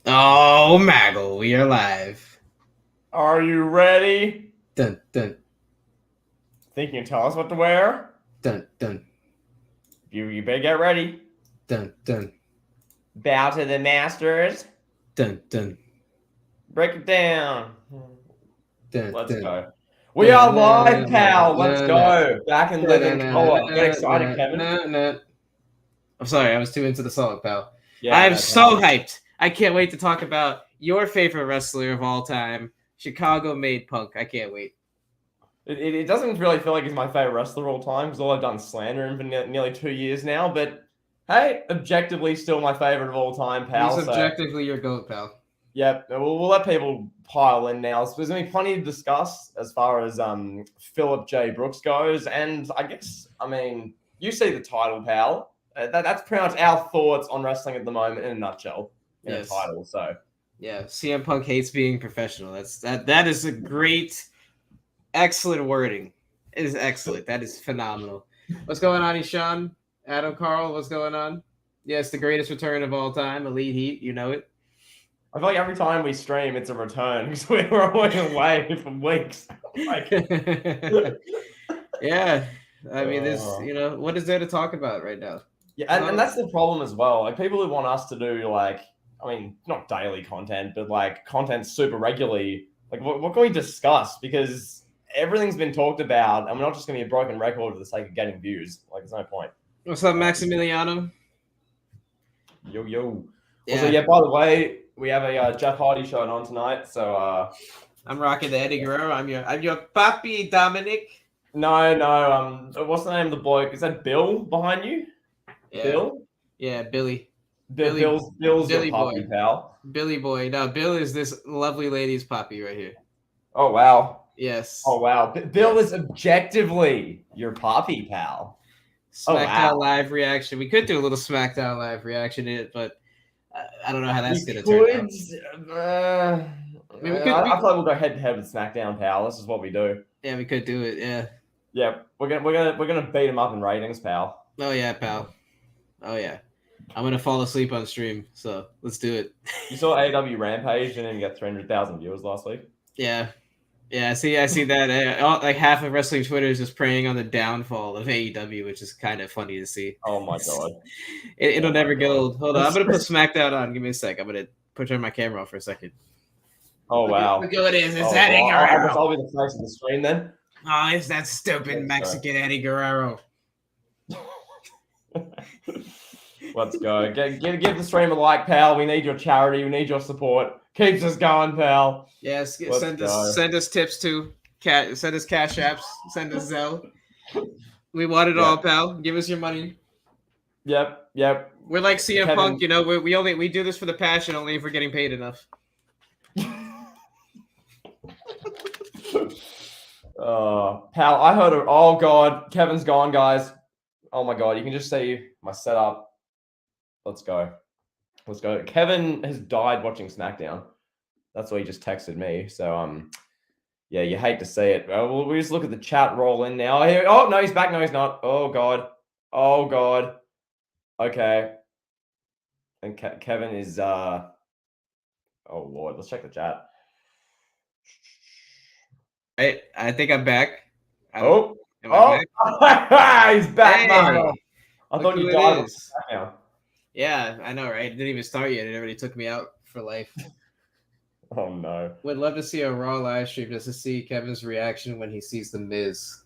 Oh, Maggle, we are live. Are you ready? Dun dun Think you can tell us what to wear? dun dun You better get ready. dun dun Bow to the masters. dun dun Break it down. dun Let's dun. go. We are live, pal. Let's Na-na-na-na-na-na. go. Back in living color. Get excited, Kevin. Na-na-na-na-na. I'm sorry, I was too into the song, pal. Yeah, I'm no, so pal. hyped. I can't wait to talk about your favorite wrestler of all time, Chicago made Punk. I can't wait. It doesn't really feel like he's my favorite wrestler of all time because all I've done is slander him for nearly 2 years now. But hey, objectively, still my favorite of all time, pal. He's So objectively your GOAT, pal. yeah, we'll let people pile in now. So there's going to be plenty to discuss as far as Philip J. Brooks goes. And I mean, you see the title, pal. That's pretty much our thoughts on wrestling at the moment in a nutshell, in a title. So yeah, CM Punk hates being professional. That is a great, excellent wording. It is excellent. That is phenomenal. What's going on, Ishan? Adam Carl, what's going on? Yes, the greatest return of all time, Elite Heat. You know it. I feel like every time we stream, it's a return because we're always away for weeks. Yeah, I mean, what is there to talk about right now? Yeah, and that's the problem as well. Like people who want us to do not daily content, but like content super regularly. Like what can we discuss? Because everything's been talked about, and we're not just going to be a broken record for the sake of getting views. Like there's no point. What's up, Maximiliano? Yo. Yeah. Also, yeah. By the way, we have a Jeff Hardy shirt on tonight, so I'm rocking the Eddie Guerrero. I'm your papi, Dominic. No. What's the name of the bloke? Is that Bill behind you? Yeah. Bill? Yeah, Billy. Bill's Billy your puppy, boy. pal. Billy boy. No, Bill is this lovely lady's puppy right here. Oh wow. Yes. Oh wow. Bill is objectively your puppy, pal. SmackDown Live reaction. We could do a little SmackDown Live reaction in it, but I don't know how that's going to turn out. I feel like we'll go head to head with SmackDown, pal. This is what we do. Yeah, we could do it. Yeah. Yeah, we're gonna beat him up in ratings, pal. Oh yeah, pal. Oh yeah. I'm gonna fall asleep on stream, so let's do it. You saw AEW Rampage didn't even get 300,000 viewers last week. Yeah. I see that. Like half of wrestling Twitter is just preying on the downfall of AEW, which is kind of funny to see. Oh my god. It'll never get old. Hold on, I'm gonna put SmackDown on. Give me a sec. I'm gonna turn my camera off for a second. Oh wow. Look who it is. It's Eddie Guerrero. I guess I'll be the face of the screen then. Oh, it's that stupid Mexican Eddie Guerrero. Let's go. Give the stream a like, pal. We need your charity. We need your support. Keeps us going, pal. Yes, send us tips too. Send us cash apps. Send us Zelle. We want it all, pal. Give us your money. Yep. We're like CM Punk, you know. We do this for the passion, only if we're getting paid enough. Pal, I heard it. Oh god, Kevin's gone, guys. Oh my god, you can just see my setup. Let's go. Kevin has died watching SmackDown. That's what he just texted me. So yeah, you hate to see it. Well, we just look at the chat roll in now. Oh no, he's back. No, he's not. Oh god. Okay. And Kevin is oh lord, let's check the chat. I think I'm back. Back? He's back, man. I thought you died now. Yeah, I know, right? It didn't even start yet. It already took me out for life. Oh no. Would love to see a Raw live stream just to see Kevin's reaction when he sees The Miz.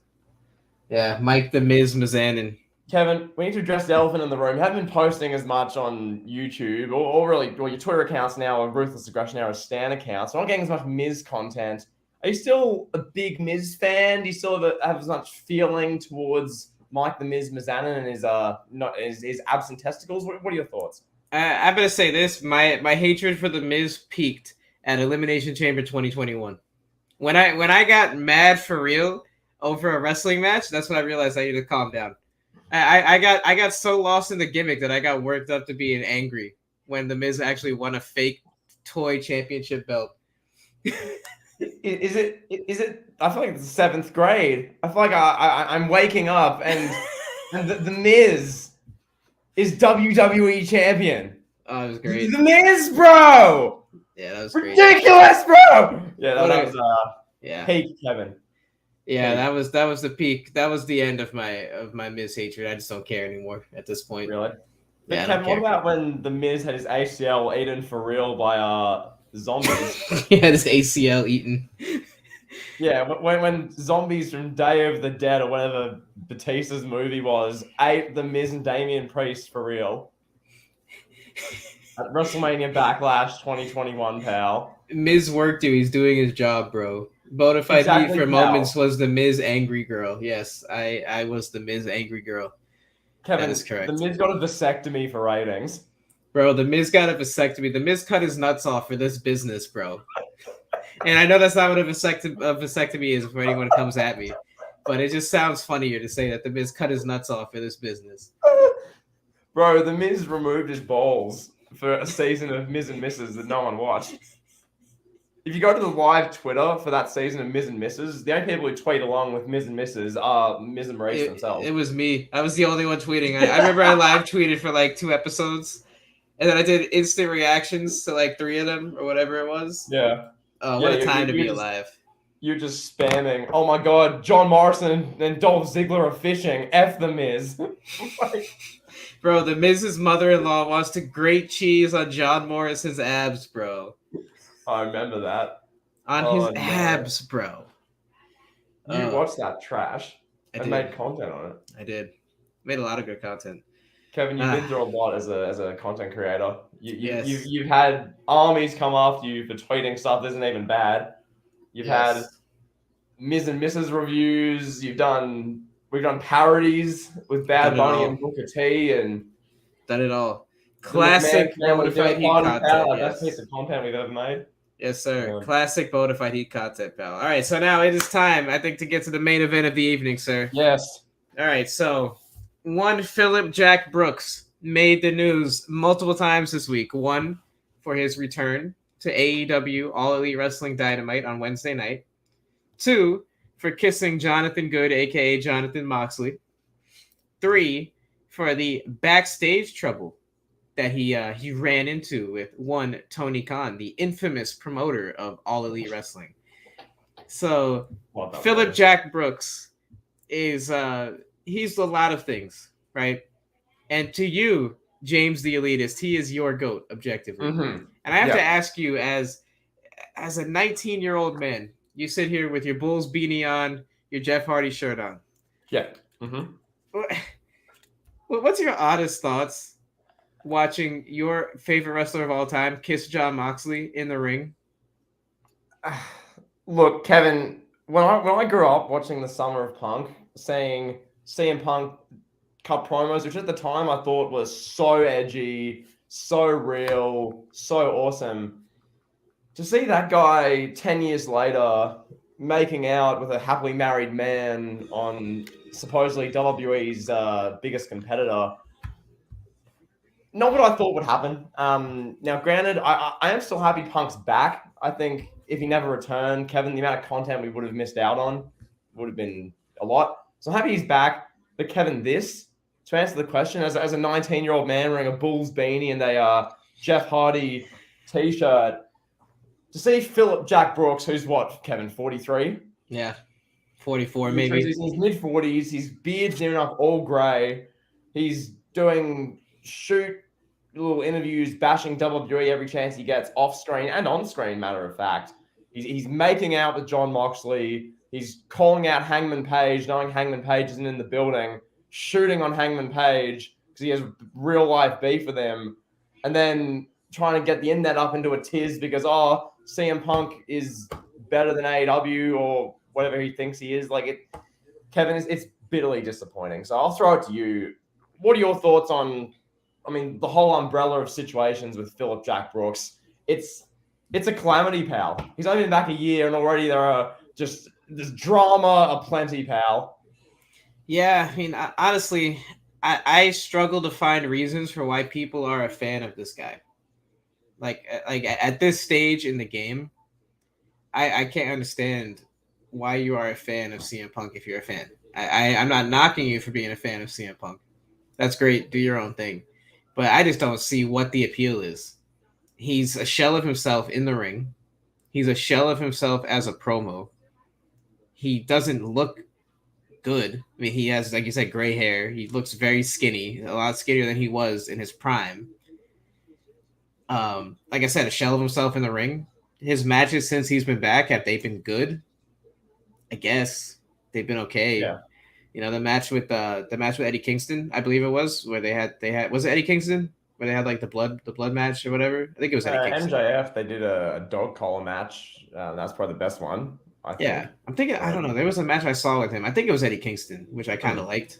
Yeah, Mike The Miz Mizanin. Kevin, we need to address the elephant in the room. You haven't been posting as much on YouTube or your Twitter accounts now are Ruthless Aggression Era Stan accounts. We're not getting as much Miz content. Are you still a big Miz fan? Do you still have as much feeling towards Mike the Miz Mizanin and his absent testicles? What are your thoughts? I'm gonna say this: my hatred for the Miz peaked at Elimination Chamber 2021. When I got mad for real over a wrestling match, that's when I realized I needed to calm down. I got so lost in the gimmick that I got worked up to being angry when the Miz actually won a fake toy championship belt. Is it? I feel like it's the 7th grade. I feel like I'm waking up and the Miz is WWE champion. Oh, it was great. The Miz, bro. Yeah, that was great. Ridiculous, bro. Yeah, that was Yeah. peak Kevin. Yeah, Peak. that was the peak. That was the end of my Miz hatred. I just don't care anymore at this point. Really? But Yeah, I don't Kevin, what care. about when the Miz had his ACL eaten for real by zombies? He had his ACL eaten. Yeah, when zombies from Day of the Dead or whatever Batista's movie was ate the Miz and Damian Priest for real at WrestleMania Backlash 2021, pal. Miz worked you. He's doing his job, bro. Bonafide heat Exactly, for pal. moments was the Miz angry girl. Yes, I was the Miz angry girl. That is Kevin, the correct. Miz got a vasectomy for ratings. Bro, the Miz got a vasectomy. The Miz cut his nuts off for this business, bro. And I know that's not what a vasectomy is for anyone who comes at me, but it just sounds funnier to say that the Miz cut his nuts off for this business. Bro, the Miz removed his balls for a season of Miz and Misses that no one watched. If you go to the live Twitter for that season of Miz and Misses, the only people who tweet along with Miz and Misses are Miz and Maurice themselves. It was me. I was the only one tweeting. I remember I live tweeted for like 2 episodes, and then I did instant reactions to like 3 of them or whatever it was. Yeah. Oh, what a time to be alive. You're just spamming. Oh my god, John Morrison and Dolph Ziggler are fishing. F the Miz. Bro, the Miz's mother-in-law wants to grate cheese on John Morrison's abs, bro. I remember that. On his abs, bro. You watched that trash and made content on it. I did. Made a lot of good content. Kevin, you've been through a lot as a content creator. Yes. You've had armies come after you for tweeting stuff that isn't even bad. You've had Miz and Mrs. reviews. We've done parodies with Bad Bunny and Booker T and done it all. Classic Bonafide Heat content. Best piece of content we've ever made. Yes, sir. Classic Bonafide Heat content, pal. All right, so now it is time, I think, to get to the main event of the evening, sir. Yes. All right, so one Philip Jack Brooks made the news multiple times this week. One, for his return to AEW All Elite Wrestling Dynamite on Wednesday night. 2, for kissing Jonathan Good, a.k.a. Jonathan Moxley. 3, for the backstage trouble that he ran into with one Tony Khan, the infamous promoter of All Elite Wrestling. So Philip Jack Brooks is he's a lot of things, right? And to you, James the Elitist, he is your GOAT, objectively. Mm-hmm. And I have to ask you, as a 19-year-old man, you sit here with your Bulls beanie on, your Jeff Hardy shirt on. Yeah. Mm-hmm. What's your honest thoughts watching your favorite wrestler of all time kiss Jon Moxley in the ring? Look, Kevin, when I grew up watching the Summer of Punk, seeing CM Punk cut promos, which at the time I thought was so edgy, so real, so awesome, to see that guy 10 years later making out with a happily married man on supposedly WWE's biggest competitor, not what I thought would happen. Now, granted, I am still happy Punk's back. I think if he never returned, Kevin, the amount of content we would have missed out on would have been a lot. So I'm happy he's back. But Kevin, to answer the question, as a 19-year-old man wearing a Bulls beanie and a Jeff Hardy t-shirt, to see Philip Jack Brooks, who's what, Kevin, 43? Yeah, 44 maybe. He's in his mid-40s. His beard's near enough all grey. He's doing little interviews, bashing WWE every chance he gets, off-screen and on-screen, matter of fact. He's making out with Jon Moxley. He's calling out Hangman Page, knowing Hangman Page isn't in the building, shooting on Hangman Page because he has real-life beef with him, and then trying to get the internet up into a tiz because, CM Punk is better than AEW or whatever he thinks he is. Kevin, it's bitterly disappointing. So I'll throw it to you. What are your thoughts on, the whole umbrella of situations with Philip Jack Brooks? It's a calamity, pal. He's only been back a year and already there's drama aplenty, pal. Yeah, honestly, I struggle to find reasons for why people are a fan of this guy. Like at this stage in the game, I can't understand why you are a fan of CM Punk if you're a fan. I'm not knocking you for being a fan of CM Punk. That's great. Do your own thing. but I just don't see what the appeal is. He's a shell of himself in the ring. He's a shell of himself as a promo. He doesn't look good. I mean, he has, like you said, gray hair. He looks very skinny, a lot skinnier than he was in his prime. Like I said, a shell of himself in the ring. His matches since he's been back, have they been good? I guess they've been okay. Yeah. You know, the match with Eddie Kingston, I believe it was, where they had was it Eddie Kingston where they had like the blood match or whatever? I think it was Eddie Kingston. MJF, they did a dog collar match. That's probably the best one, I think. Yeah, I'm thinking. I don't know. There was a match I saw with him. I think it was Eddie Kingston, which I kind of liked.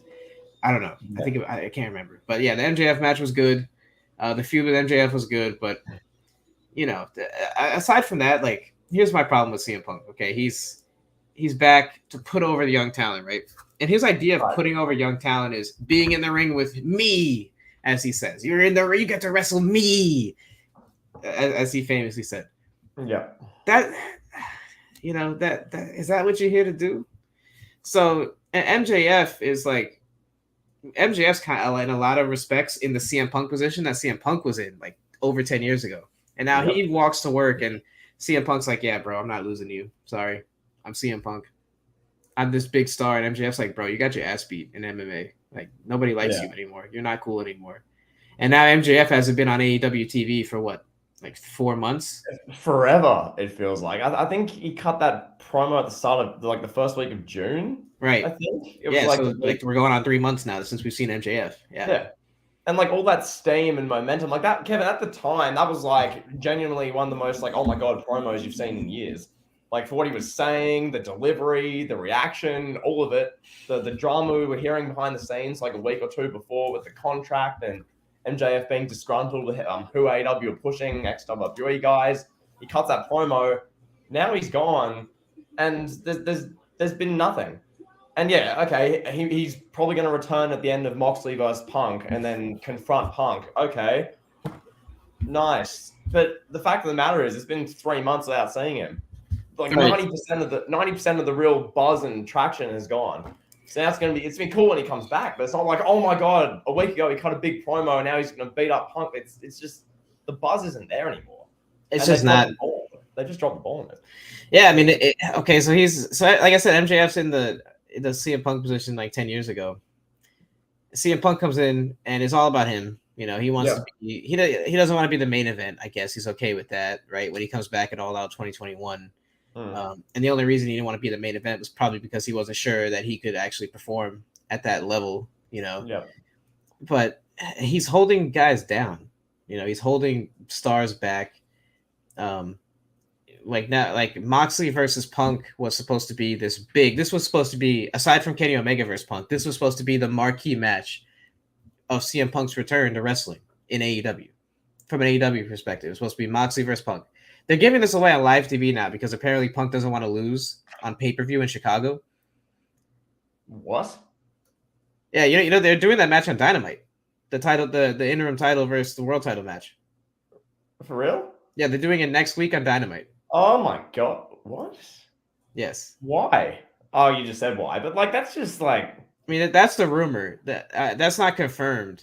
I don't know. I think I can't remember. But yeah, the MJF match was good. The feud with MJF was good, but you know, aside from that, like here's my problem with CM Punk. Okay, he's back to put over the young talent, right? And his idea of putting over young talent is being in the ring with me, as he says. You're in the ring, you get to wrestle me, as he famously said. Yeah. That, you know, that is that what you're here to do? So MJF is like MJF's kind of in a lot of respects in the CM Punk position that CM Punk was in like over 10 years ago. And now he walks to work and CM Punk's like, yeah, bro, I'm not losing to you. Sorry. I'm CM Punk. I'm this big star. And MJF's like, bro, you got your ass beat in MMA. Like, nobody likes you anymore. You're not cool anymore. And now MJF hasn't been on AEW TV for what? Like 4 months? Forever, it feels like. I think he cut that promo at the start of like the first week of June. Right. I think. It was so like we're going on 3 months now since we've seen MJF. Yeah. And like all that steam and momentum, like that, Kevin, at the time, that was like genuinely one of the most like, oh my God, promos you've seen in years. Like for what he was saying, the delivery, the reaction, all of it, the drama we were hearing behind the scenes like a week or two before with the contract and MJF being disgruntled with who AEW are pushing, ex-WWE guys. He cuts that promo. Now he's gone, and there's been nothing. And yeah, okay, he's probably going to return at the end of Moxley versus Punk and then confront Punk. Okay, nice. But the fact of the matter is, it's been 3 months without seeing him. Like 90% of the real buzz and traction is gone. So now it's been cool when he comes back, but it's not like, oh my God, a week ago he cut a big promo and now he's going to beat up Punk. It's just the buzz isn't there anymore. It's just not. They just dropped the ball on it. Yeah, I mean, okay, so like I said, MJF's in the CM Punk position like 10 years ago. CM Punk comes in and it's all about him. You know, he wants to be, he doesn't want to be the main event. I guess he's okay with that, right? When he comes back at All Out 2021. And the only reason he didn't want to be the main event was probably because he wasn't sure that he could actually perform at that level, you know. Yeah. But he's holding guys down. You know, he's holding stars back. Like now, like Moxley versus Punk was supposed to be this big. This was supposed to be, aside from Kenny Omega versus Punk, this was supposed to be the marquee match of CM Punk's return to wrestling in AEW. From an AEW perspective, it's supposed to be Moxley versus Punk. They're giving this away on live TV now because apparently Punk doesn't want to lose on pay-per-view in Chicago. What? Yeah, you know they're doing that match on Dynamite. The interim title versus the world title match. For real? Yeah, they're doing it next week on Dynamite. Oh my God. What? Yes. Why? Oh, you just said why. But like that's just like, I mean, that's the rumor. That's not confirmed.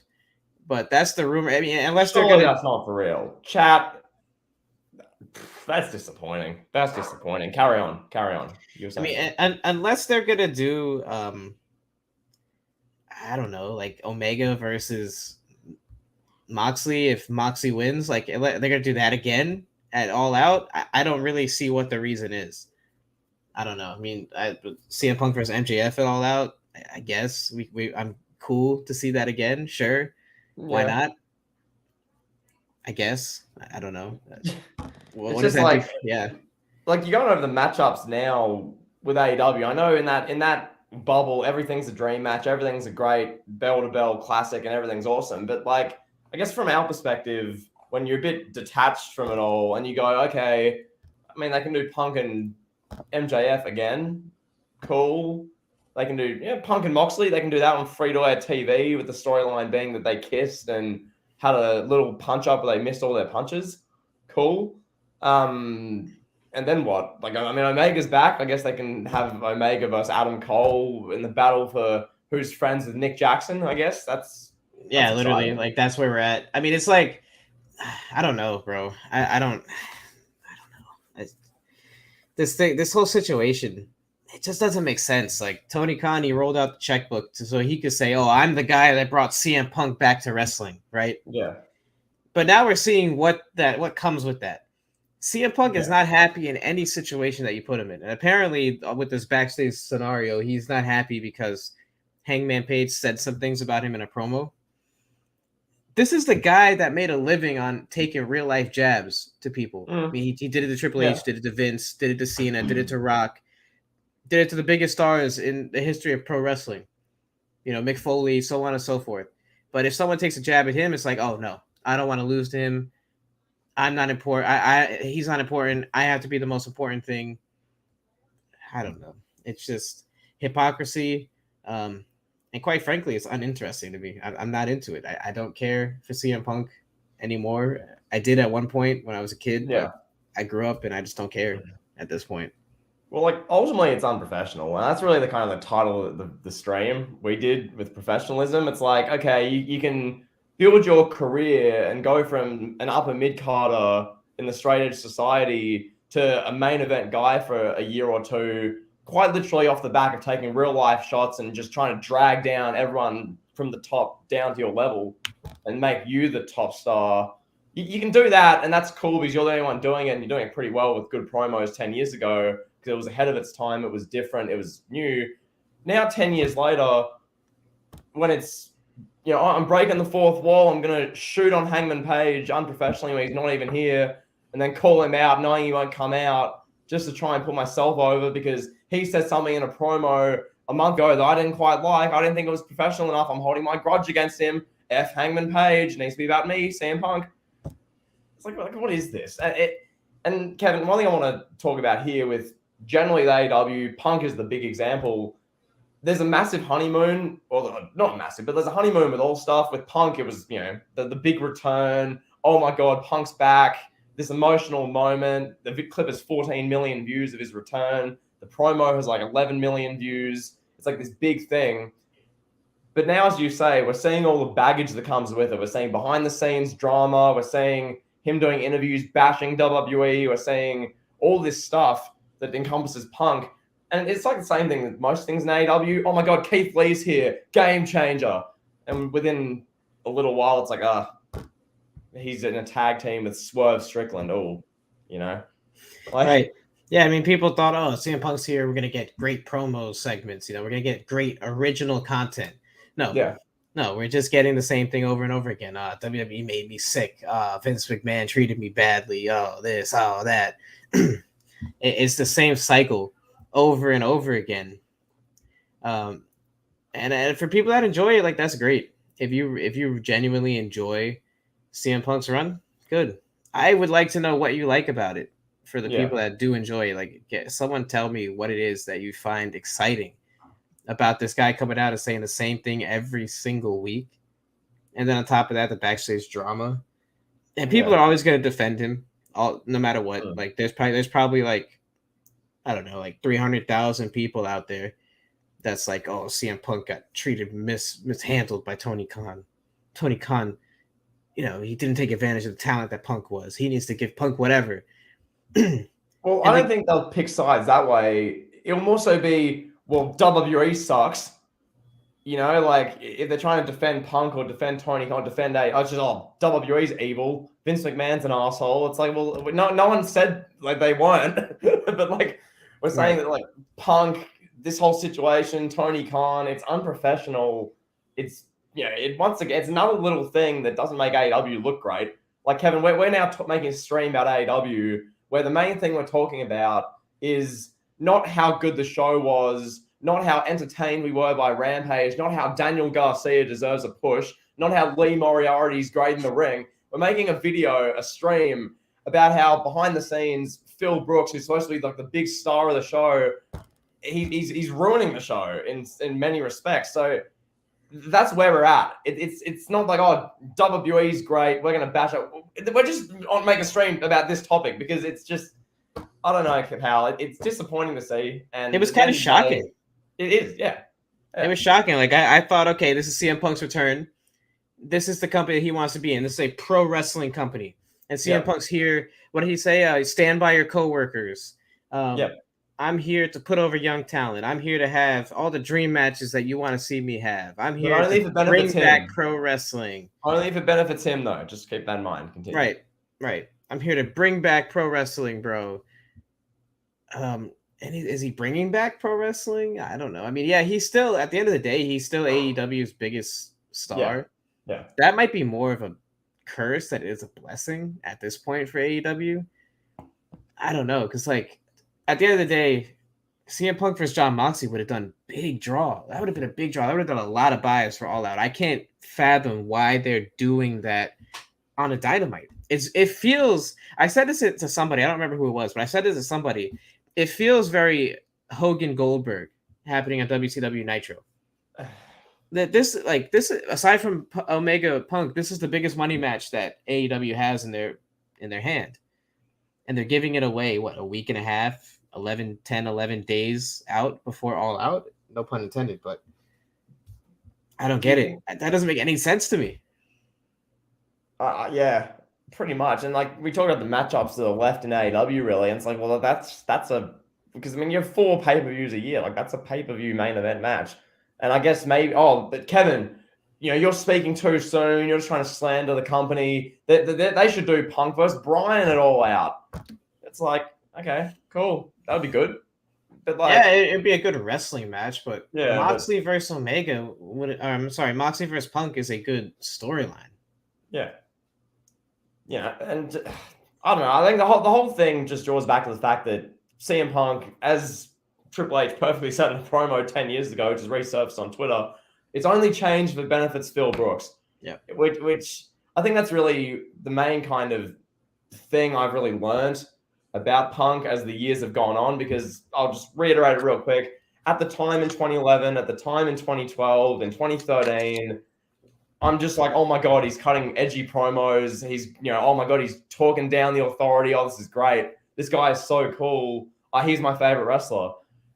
But that's the rumor. I mean, unless they're gonna, that's not for real. Chat. That's disappointing. Carry on. I mean, unless they're gonna do, I don't know, like Omega versus Moxley. If Moxley wins, like they're gonna do that again at All Out. I don't really see what the reason is. I don't know. I mean, CM Punk versus MJF at All Out. I guess I'm cool to see that again. Sure, why not? I guess. I don't know. What just like, like you're going over the matchups now with AEW. I know in that bubble, everything's a dream match, everything's a great bell-to-bell classic, and everything's awesome. But like, I guess from our perspective, when you're a bit detached from it all, and you go, okay, I mean, they can do Punk and MJF again, cool. They can do Punk and Moxley. They can do that on free-to-air TV with the storyline being that they kissed and had a little punch up where they missed all their punches. Cool. And then what? Like, I mean, Omega's back. I guess they can have Omega versus Adam Cole in the battle for who's friends with Nick Jackson. I guess that's Yeah, That's literally, exciting. like that's where we're at. I mean, it's like I don't know, bro. I don't know. This whole situation, it just doesn't make sense. Like Tony Khan, he rolled out the checkbook so he could say, "Oh, I'm the guy that brought CM Punk back to wrestling," right? Yeah. But now we're seeing what comes with that. CM Punk is Yeah. not happy in any situation that you put him in, and apparently with this backstage scenario, he's not happy because Hangman Page said some things about him in a promo. This is the guy that made a living on taking real life jabs to people. I Mm. mean, he did it to Triple Yeah. H, did it to Vince, did it to Cena, did it to Rock, did it to the biggest stars in the history of pro wrestling. You know, Mick Foley, so on and so forth. But if someone takes a jab at him, it's like, oh no, I don't want to lose to him. I'm not important. He's not important. I have to be the most important thing. I don't know. It's just hypocrisy. And quite frankly, it's uninteresting to me. I'm not into it. I don't care for CM Punk anymore. I did at one point when I was a kid, Yeah. but I grew up and I just don't care at this point. Well, like ultimately, it's unprofessional, and that's really the kind of the title of the stream we did with professionalism. It's like, okay, you can build your career and go from an upper mid carder in the straight edge society to a main event guy for a year or two, quite literally off the back of taking real life shots and just trying to drag down everyone from the top down to your level and make you the top star. You can do that, and that's cool because you're the only one doing it, and you're doing it pretty well with good promos 10 years ago. It was ahead of its time. It was different. It was new. Now, 10 years later, when it's, I'm breaking the fourth wall, I'm going to shoot on Hangman Page unprofessionally when he's not even here, and then call him out knowing he won't come out just to try and put myself over because he said something in a promo a month ago that I didn't quite like. I didn't think it was professional enough. I'm holding my grudge against him. F Hangman Page. It needs to be about me, CM Punk. It's like what is this? And Kevin, one thing I want to talk about here with generally the AEW, Punk is the big example. There's a massive honeymoon, or not massive, but there's a honeymoon with all stuff. With Punk, it was, the big return. Oh my God, Punk's back. This emotional moment. The clip has 14 million views of his return. The promo has like 11 million views. It's like this big thing. But now, as you say, we're seeing all the baggage that comes with it. We're seeing behind the scenes drama. We're seeing him doing interviews bashing WWE. We're seeing all this stuff that encompasses Punk. And it's like the same thing with most things in AEW. Oh my God, Keith Lee's here. Game changer. And within a little while, it's like, he's in a tag team with Swerve Strickland. Oh, Right. Yeah, I mean, people thought, oh, CM Punk's here. We're going to get great promo segments. We're going to get great original content. No. Yeah. No, we're just getting the same thing over and over again. WWE made me sick. Vince McMahon treated me badly. Oh, this, oh, that. It's the same cycle over and over again. And for people that enjoy it, like that's great. If you genuinely enjoy CM Punk's run, good. I would like to know what you like about it. For the people that do enjoy it, like someone tell me what it is that you find exciting about this guy coming out and saying the same thing every single week. And then on top of that, the backstage drama. And people are always going to defend him, no matter what. Like there's probably like, I don't know, like 300,000 people out there that's like, oh, CM Punk got treated mishandled by Tony Khan. Tony Khan, he didn't take advantage of the talent that Punk was. He needs to give Punk whatever. Well, I don't think they'll pick sides that way. It'll more so be, well, WWE sucks. Like if they're trying to defend Punk or defend Tony Khan, defend WWE's evil. Vince McMahon's an asshole. It's like, well, no one said like they weren't, but like we're saying that like Punk, this whole situation, Tony Khan, it's unprofessional. It's once again, it's another little thing that doesn't make AEW look great. Like Kevin, we're now making a stream about AEW where the main thing we're talking about is not how good the show was, not how entertained we were by Rampage, not how Daniel Garcia deserves a push, not how Lee Moriarty's great in the ring. We're making a stream about how behind the scenes, Phil Brooks, who's supposed to be like the big star of the show, he's ruining the show in many respects. So that's where we're at. It's not like, oh, WWE's great, we're going to bash it. We're just on make a stream about this topic because it's just, I don't know, Pal. It's disappointing to see. And it was kind of shocking. It is, yeah. It was shocking. Like I thought, okay, this is CM Punk's return. this is the company that he wants to be in. This is a pro wrestling company. And CM Yep. Punk's here. What did he say? Stand by your coworkers. Yep. I'm here to put over young talent. I'm here to have all the dream matches that you want to see me have. I'm But here only if to it bring benefits back him. pro wrestling. Only if it benefits him, though. Just keep that in mind. Continue. Right. I'm here to bring back pro wrestling, bro. And is he bringing back pro wrestling? I don't know. I mean, yeah, he's still at the end of the day, he's still AEW's biggest star. Yeah. That might be more of a curse that is a blessing at this point for AEW. I don't know, because like at the end of the day, CM Punk versus John Moxley would have done big draw. That would have been a big draw. That would have done a lot of bias for All Out. I can't fathom why they're doing that on a Dynamite. It feels. I said this to somebody. I don't remember who it was, but I said this to somebody. It feels very Hogan Goldberg happening on WCW Nitro. That this aside from Omega Punk, this is the biggest money match that AEW has in their hand, and they're giving it away a week and a half, 11 days out before All Out. No pun intended, but I don't get it. That doesn't make any sense to me. Yeah, pretty much. And like we talked about the matchups that are left in AEW, really, and it's like, well, that's a because I mean you have 4 pay-per-views a year, like that's a pay-per-view main event match. And I guess maybe but Kevin, you're speaking too soon. You're just trying to slander the company. They should do Punk versus Bryan at All Out. It's like, okay, cool, that would be good. But like, yeah, it'd be a good wrestling match, but yeah, Moxley versus Omega Moxley versus Punk is a good storyline. Yeah. Yeah, and I don't know. I think the whole thing just draws back to the fact that CM Punk, as Triple H perfectly said in a promo 10 years ago, which is resurfaced on Twitter, it's only changed if it benefits Phil Brooks. Yeah. Which I think that's really the main kind of thing I've really learned about Punk as the years have gone on, because I'll just reiterate it real quick. At the time in 2011, at the time in 2012, in 2013, I'm just like, oh my God, he's cutting edgy promos. He's, oh my God, he's talking down the authority. Oh, this is great. This guy is so cool. He's my favorite wrestler.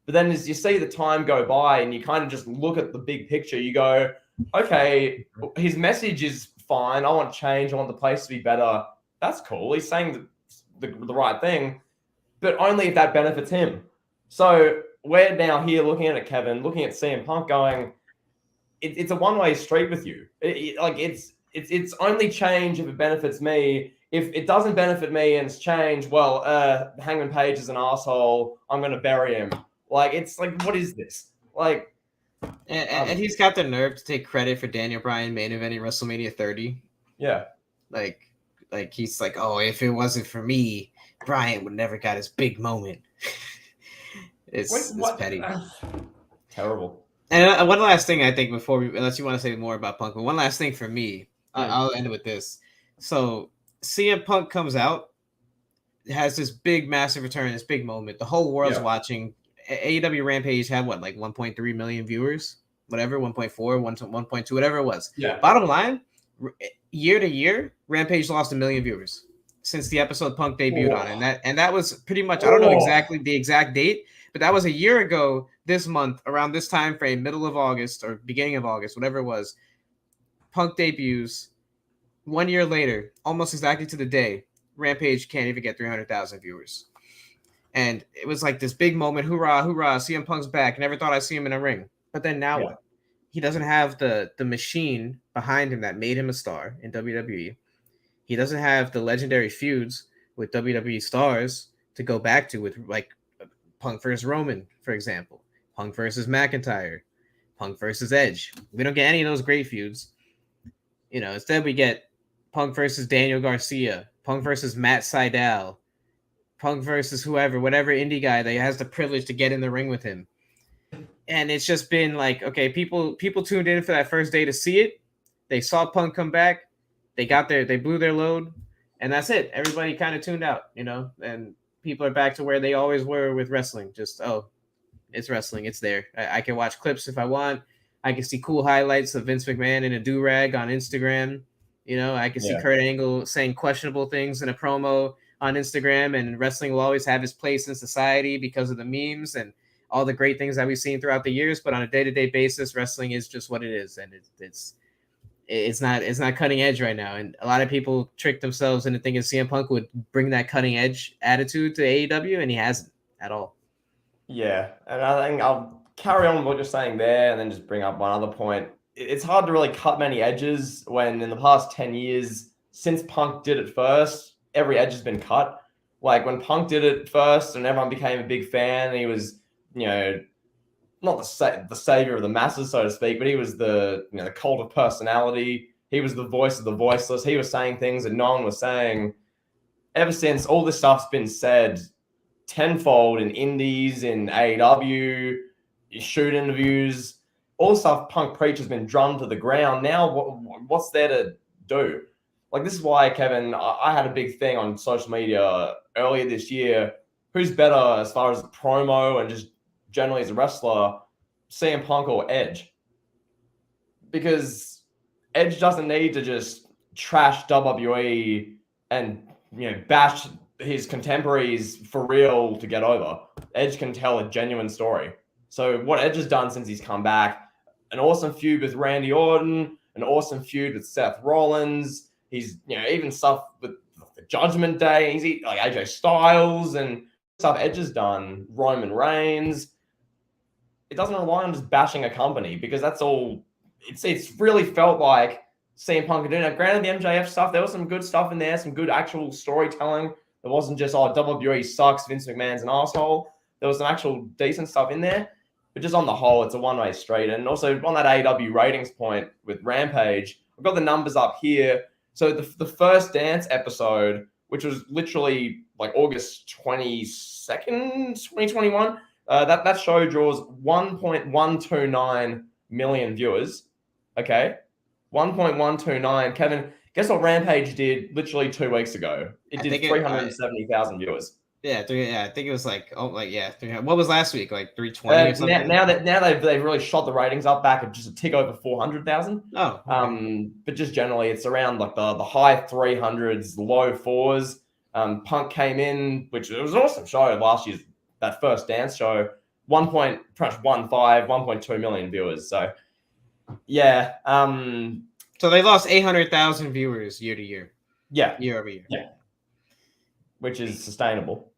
But then as you see the time go by and you kind of just look at the big picture, you go, okay, his message is fine. I want change. I want the place to be better. That's cool. He's saying the right thing, but only if that benefits him. So we're now here looking at it, Kevin, looking at CM Punk going, it's a one-way street with you. It's only change if it benefits me. If it doesn't benefit me and it's change, well, Hangman Page is an asshole. I'm going to bury him. Like, it's like, what is this? Like, and he's got the nerve to take credit for Daniel Bryan main eventing WrestleMania 30. Yeah. Like he's like, oh, if it wasn't for me, Bryan would never got his big moment. It's petty. Terrible. And one last thing, I think, before unless you want to say more about Punk, but one last thing for me, I'll end with this. So CM Punk comes out, has this big, massive return, this big moment. The whole world's watching. AEW Rampage had what, like 1.3 million viewers, whatever, 1.4, 1.2, whatever it was. Yeah. Bottom line, year to year, Rampage lost 1 million viewers since the episode Punk debuted on, and that was pretty much, I don't know exactly the exact date, but that was a year ago this month, around this time frame, middle of August or beginning of August, whatever it was. Punk debuts. 1 year later, almost exactly to the day, Rampage can't even get 300,000 viewers. And it was like this big moment, hoorah, hoorah, CM Punk's back. Never thought I'd see him in a ring. But then now what? He doesn't have the machine behind him that made him a star in WWE. He doesn't have the legendary feuds with WWE stars to go back to, with like Punk versus Roman, for example. Punk versus McIntyre. Punk versus Edge. We don't get any of those great feuds. Instead we get Punk versus Daniel Garcia. Punk versus Matt Sydal. Punk versus whoever, whatever indie guy that has the privilege to get in the ring with him. And it's just been like, okay, people tuned in for that first day to see it. They saw Punk come back. They blew their load, and that's it. Everybody kind of tuned out, and people are back to where they always were with wrestling. Just, it's wrestling. It's there. I can watch clips if I want. I can see cool highlights of Vince McMahon in a do-rag on Instagram. I can see Kurt Angle saying questionable things in a promo on Instagram, and wrestling will always have its place in society because of the memes and all the great things that we've seen throughout the years. But on a day-to-day basis, wrestling is just what it is. And It's not cutting edge right now, and a lot of people tricked themselves into thinking CM Punk would bring that cutting edge attitude to AEW, and he hasn't at all. Yeah, and I think I'll carry on with what you're saying there, and then just bring up one other point. It's hard to really cut many edges when in the past 10 years, since Punk did it first, every edge has been cut. Like when Punk did it first, and everyone became a big fan, and he was, not the savior of the masses, so to speak, but he was the the cult of personality. He was the voice of the voiceless. He was saying things that no one was saying. Ever since all this stuff's been said tenfold in indies, in AEW, shoot interviews, all the stuff Punk Preach has been drummed to the ground. Now, what's there to do? Like, this is why, Kevin, I had a big thing on social media earlier this year. Who's better as far as the promo and just generally as a wrestler, CM Punk or Edge? Because Edge doesn't need to just trash WWE and bash his contemporaries for real to get over. Edge can tell a genuine story. So what Edge has done since he's come back, an awesome feud with Randy Orton, an awesome feud with Seth Rollins. He's even stuff with the Judgment Day. He's like AJ Styles and stuff Edge has done. Roman Reigns. It doesn't rely on just bashing a company because that's all. It's really felt like CM Punk doing. Now, granted, the MJF stuff, there was some good stuff in there, some good actual storytelling. It wasn't just, WWE sucks, Vince McMahon's an asshole. There was some actual decent stuff in there. But just on the whole, it's a one-way street. And also on that AEW ratings point with Rampage, I've got the numbers up here. So the first Dance episode, which was literally like August 22nd, 2021, that show draws 1.129 million viewers. Okay? 1.129. Kevin, guess what Rampage did literally 2 weeks ago? It did 370,000 viewers. Yeah, I think it was what was last week? Like 320 or something? Now they've really shot the ratings up back at just a tick over 400,000. Oh. Okay. But just generally it's around like the high 300s, low 4s. Punk came in, which it was an awesome show last year's, that first Dance show, 1.2 million viewers. So yeah. So they lost 800,000 viewers year to year. Yeah. Year over year. Yeah. Which is sustainable.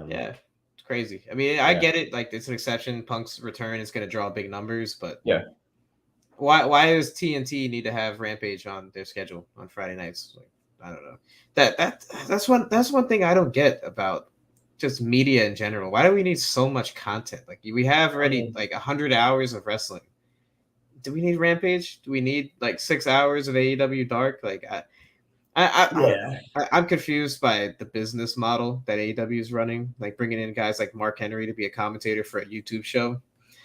Yeah. It's crazy. I mean, I get it. Like, it's an exception. Punk's return is going to draw big numbers, but yeah. Why does TNT need to have Rampage on their schedule on Friday nights? Like, I don't know. That's one thing I don't get about just media in general. Why do we need so much content? Like, we have already like 100 hours of wrestling. Do we need Rampage? Do we need like 6 hours of AEW Dark? Like, I'm confused by the business model that AEW is running. Like bringing in guys like Mark Henry to be a commentator for a YouTube show.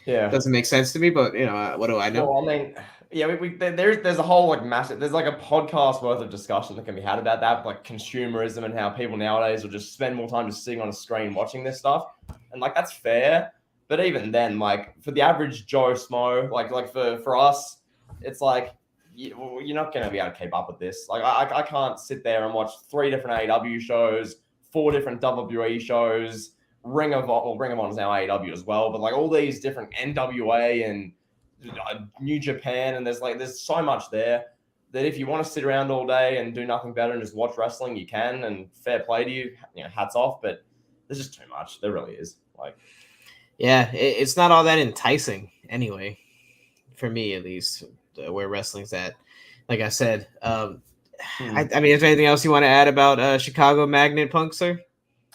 Yeah, doesn't make sense to me. But what do I know? Well, I mean, there's a whole like massive. There's like a podcast worth of discussion that can be had about that, like consumerism and how people nowadays will just spend more time just sitting on a screen watching this stuff, and like that's fair. But even then, like for the average Joe Smo, like for us, it's like you're not going to be able to keep up with this. Like I can't sit there and watch 3 different AEW shows, 4 different WWE shows, Ring of Honor is now AEW as well, but like all these different NWA and New Japan, and there's so much there that if you want to sit around all day and do nothing better and just watch wrestling, you can, and fair play to you, hats off. But there's just too much. There really is. Like, yeah, it's not all that enticing anyway, for me at least. Where wrestling's at, like I said. I mean, is there anything else you want to add about Chicago Magnet Punk, sir? Is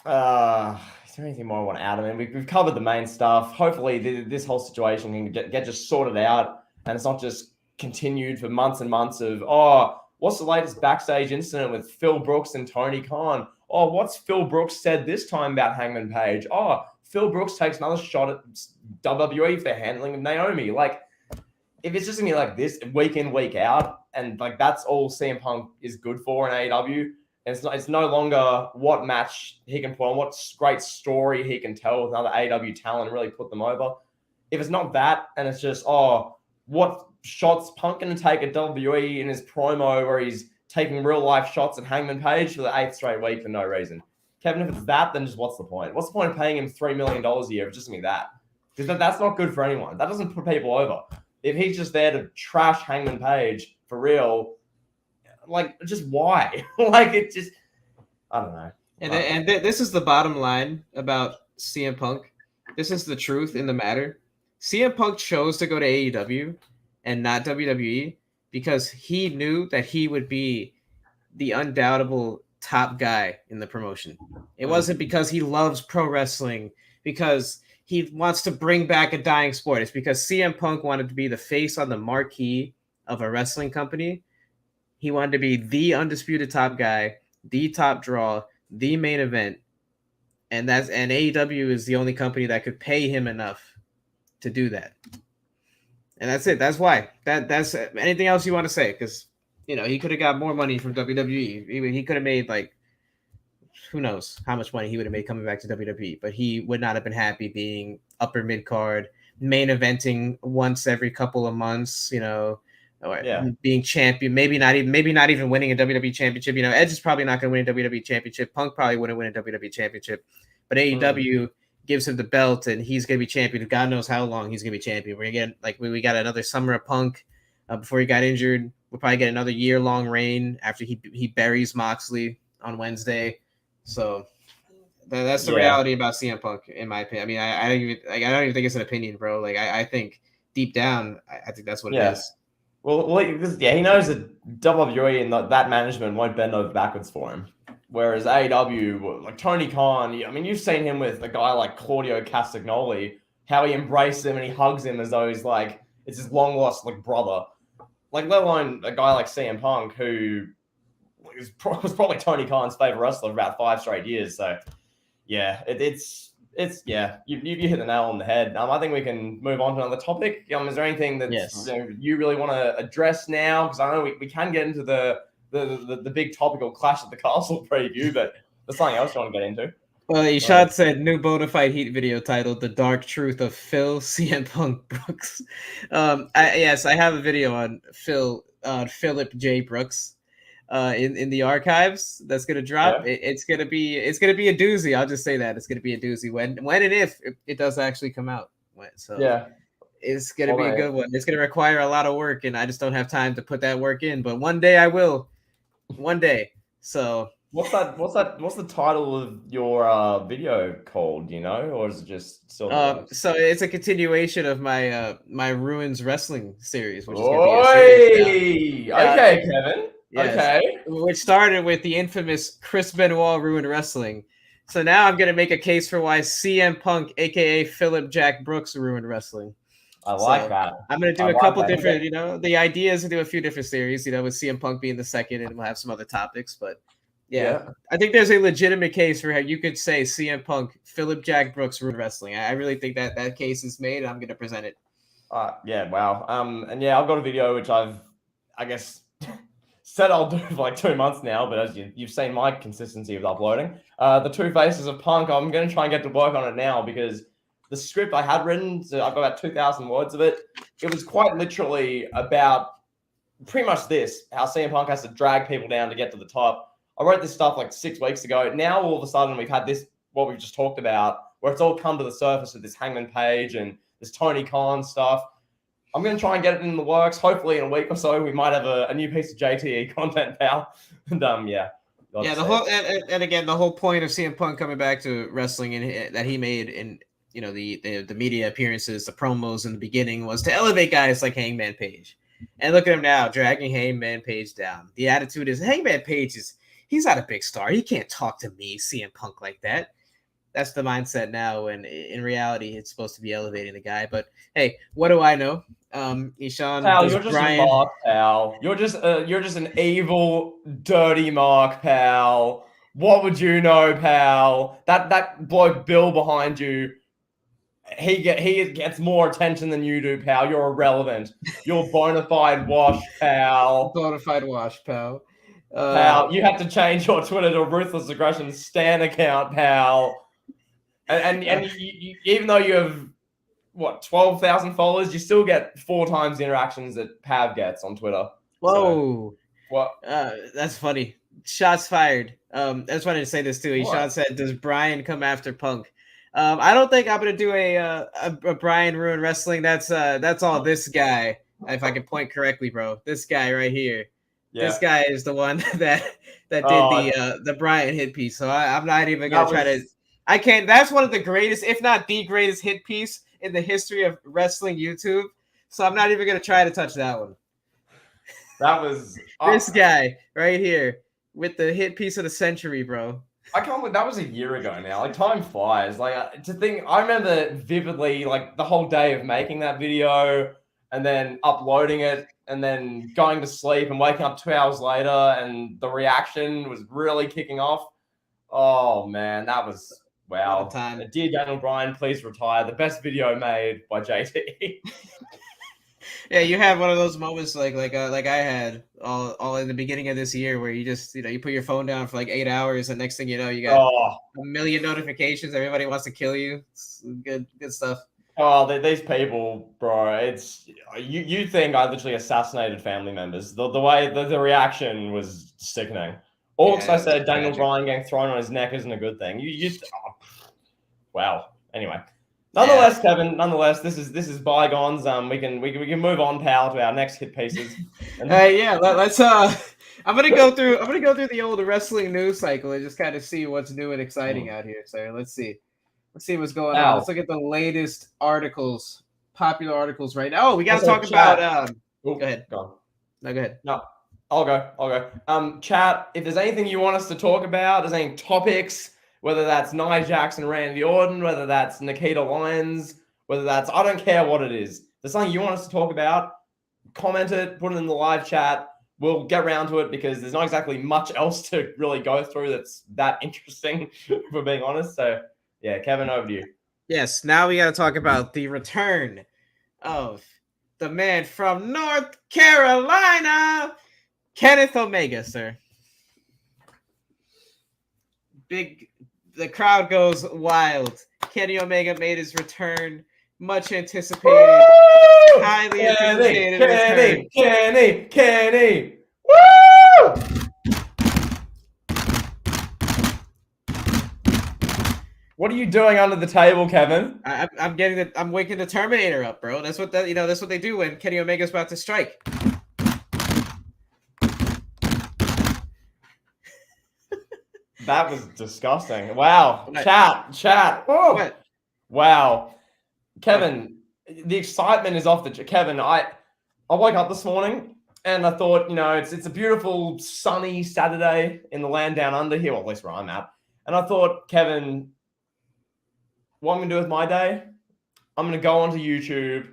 there anything more I want to add? I mean, we've covered the main stuff. Hopefully, this whole situation can get just sorted out, and it's not just continued for months and months of what's the latest backstage incident with Phil Brooks and Tony Khan? What's Phil Brooks said this time about Hangman Page? Phil Brooks takes another shot at WWE for handling Naomi. Like, if it's just gonna be like this week in, week out, and like that's all CM Punk is good for in AEW, and it's no longer what match he can put on, what great story he can tell with another AEW talent and really put them over. If it's not that, and it's just what shots Punk gonna take at WWE in his promo where he's taking real life shots at Hangman Page for the 8th straight week for no reason. Kevin, if it's that, then just what's the point? What's the point of paying him $3 million a year if it's just gonna be that? Because that's not good for anyone. That doesn't put people over. If he's just there to trash Hangman Page for real. Like, just why? Like, it just, I don't know. This is the bottom line about CM Punk. This is the truth in the matter. CM Punk chose to go to AEW and not WWE because he knew that he would be the undoubtable top guy in the promotion. It wasn't because he loves pro wrestling, because he wants to bring back a dying sport. It's because CM Punk wanted to be the face on the marquee of a wrestling company. He wanted to be the undisputed top guy, the top draw, the main event, and AEW is the only company that could pay him enough to do that. And that's it. That's why. That's anything else you want to say? Because he could have got more money from WWE. He could have made like, who knows how much money he would have made coming back to WWE, but he would not have been happy being upper mid card, main eventing once every couple of months. Being champion, maybe not even winning a WWE championship. Edge is probably not going to win a WWE championship. Punk probably wouldn't win a WWE championship, but AEW gives him the belt, and he's going to be champion. God knows how long he's going to be champion. We're going to get we got another summer of Punk before he got injured. We'll probably get another year-long reign after he buries Moxley on Wednesday. So that's the reality about CM Punk, in my opinion. I mean, I don't even think it's an opinion, bro. Like I think deep down, I think that's what it is. Well, he knows that WWE and that management won't bend over backwards for him. Whereas AEW, like Tony Khan, I mean, you've seen him with a guy like Claudio Castagnoli, how he embraced him and he hugs him as though he's like, it's his long lost like brother. Like, let alone a guy like CM Punk, who was probably Tony Khan's favorite wrestler for about 5 straight years. So, yeah, it's you hit the nail on the head. I think we can move on to another topic. Is there anything that you really want to address now? Because I know we can get into the big topical Clash at the Castle preview, but there's something else you want to get into. Well, Ishad said new Bonafide Heat video titled "The Dark Truth of Phil CM Punk Brooks." I have a video on Philip J. Brooks in the archives that's gonna drop. Yeah. It's gonna be a doozy. I'll just say that it's gonna be a doozy when and if it does actually come out. So yeah, it's gonna be a good one. It's gonna require a lot of work, and I just don't have time to put that work in. But one day I will. One day. So. What's the title of your video called? Do you know, or is it just still? So it's a continuation of my my Ruins Wrestling series, which is gonna be a series. Okay, Kevin. Yes, okay. Which started with the infamous Chris Benoit Ruined Wrestling. So now I'm gonna make a case for why CM Punk, aka Philip Jack Brooks, ruined wrestling. I like that. I'm gonna do a couple different. The idea is to do a few different series. With CM Punk being the second, and we'll have some other topics, but. Yeah, I think there's a legitimate case for how you could say CM Punk, Philip Jack Brooks ruined wrestling. I really think that case is made, and I'm going to present it. Wow. I've got a video which I guess, said I'll do for like 2 months now, but as you've seen my consistency with uploading. The Two Faces of Punk, I'm going to try and get to work on it now because the script I had written, so I've got about 2,000 words of it. It was quite literally about pretty much this, how CM Punk has to drag people down to get to the top. I wrote this stuff like 6 weeks ago. Now, all of a sudden, we've had this, what we've just talked about, where it's all come to the surface with this Hangman Page and this Tony Khan stuff. I'm going to try and get it in the works. Hopefully, in a week or so, we might have a new piece of JTE content, pal. And the whole point of CM Punk coming back to wrestling and that he made in the media appearances, the promos in the beginning, was to elevate guys like Hangman Page. And look at him now, dragging Hangman Page down. The attitude is Hangman Page he's not a big star. He can't talk to me, CM Punk, like that. That's the mindset now, and in reality, it's supposed to be elevating the guy. But hey, what do I know? Ishan, pal, you're just a mark, pal. You're just an evil, dirty mark, pal. What would you know, pal? That bloke Bill behind you, he gets more attention than you do, pal. You're irrelevant. You're bona fide wash, pal. Bona fide wash, pal. Pal, you have to change your Twitter to Ruthless Aggression Stan account, pal. And you, even though you have 12,000 followers, you still get 4 times the interactions that Pav gets on Twitter. Whoa, so, what? That's funny. Shots fired. I just wanted to say this too. Sean said, "Does Brian come after Punk?" I don't think I'm gonna do a Brian ruin wrestling. That's all this guy if I can point correctly, bro. This guy right here. This Yeah. guy is the one that did Oh, the Bryant hit piece. So I'm not even gonna that try to. was I can't. That's one of the greatest, if not the greatest, hit piece in the history of wrestling YouTube. So I'm not even gonna try to touch that one. that was. This guy right here with the hit piece of the century, bro. I can't believe that was a year ago now. Like time flies. Like to think, I remember vividly, like the whole day of making that video and then uploading it and then going to sleep and waking up 2 hours later and the reaction was really kicking off. Oh man, that was What a wow. time. Dear Daniel Bryan, please retire. The best video made by JT. Yeah, you had one of those moments like I had all in the beginning of this year where you just you put your phone down for like 8 hours and next thing you know you got Oh, a million notifications. Everybody wants to kill you. It's good stuff. oh, these people, bro. It's you think I literally assassinated family members. The way the reaction was sickening. All because Yeah, I it was said Daniel tragic. Bryan getting thrown on his neck isn't a good thing. Wow. Anyway, Yeah. nonetheless, Kevin. Nonetheless, this is bygones. We can move on, pal, to our next hit pieces. And Yeah. Let's. I'm gonna go through the old wrestling news cycle and just kind of see what's new and exciting out here. So let's see. Let's see what's going on. Let's Al, look at the latest articles, popular articles right now. Oh, we got to also talk about. chat. Go Oh, ahead. go. No, go ahead. No, I'll go. I'll go. Chat. If there's anything you want us to talk about, there's any topics, whether that's Nia Jackson, Randy Orton, whether that's Nikita Lyons, whether that's I don't care what it is. If there's something you want us to talk about, comment it, put it in the live chat. We'll get around to it because there's not exactly much else to really go through that's that interesting, if we're being honest. So yeah, Kevin, over to you. Yes. Now we got to talk about the return of the man from North Carolina, Kenneth Omega, sir. The crowd goes wild. Kenny Omega made his return, much anticipated, Woo! highly Kenny, anticipated return. Kenny. Woo! What are you doing under the table, Kevin? I'm waking the Terminator up, bro. That's what that's what they do when Kenny Omega's about to strike. That was disgusting. Wow. What? Chat. Oh. What? Wow. Kevin, the excitement is off the Kevin, I woke up this morning and I thought, it's a beautiful sunny Saturday in the land down under here, well, at least where I'm at. And I thought, Kevin, what I'm gonna do with my day, I'm gonna go onto YouTube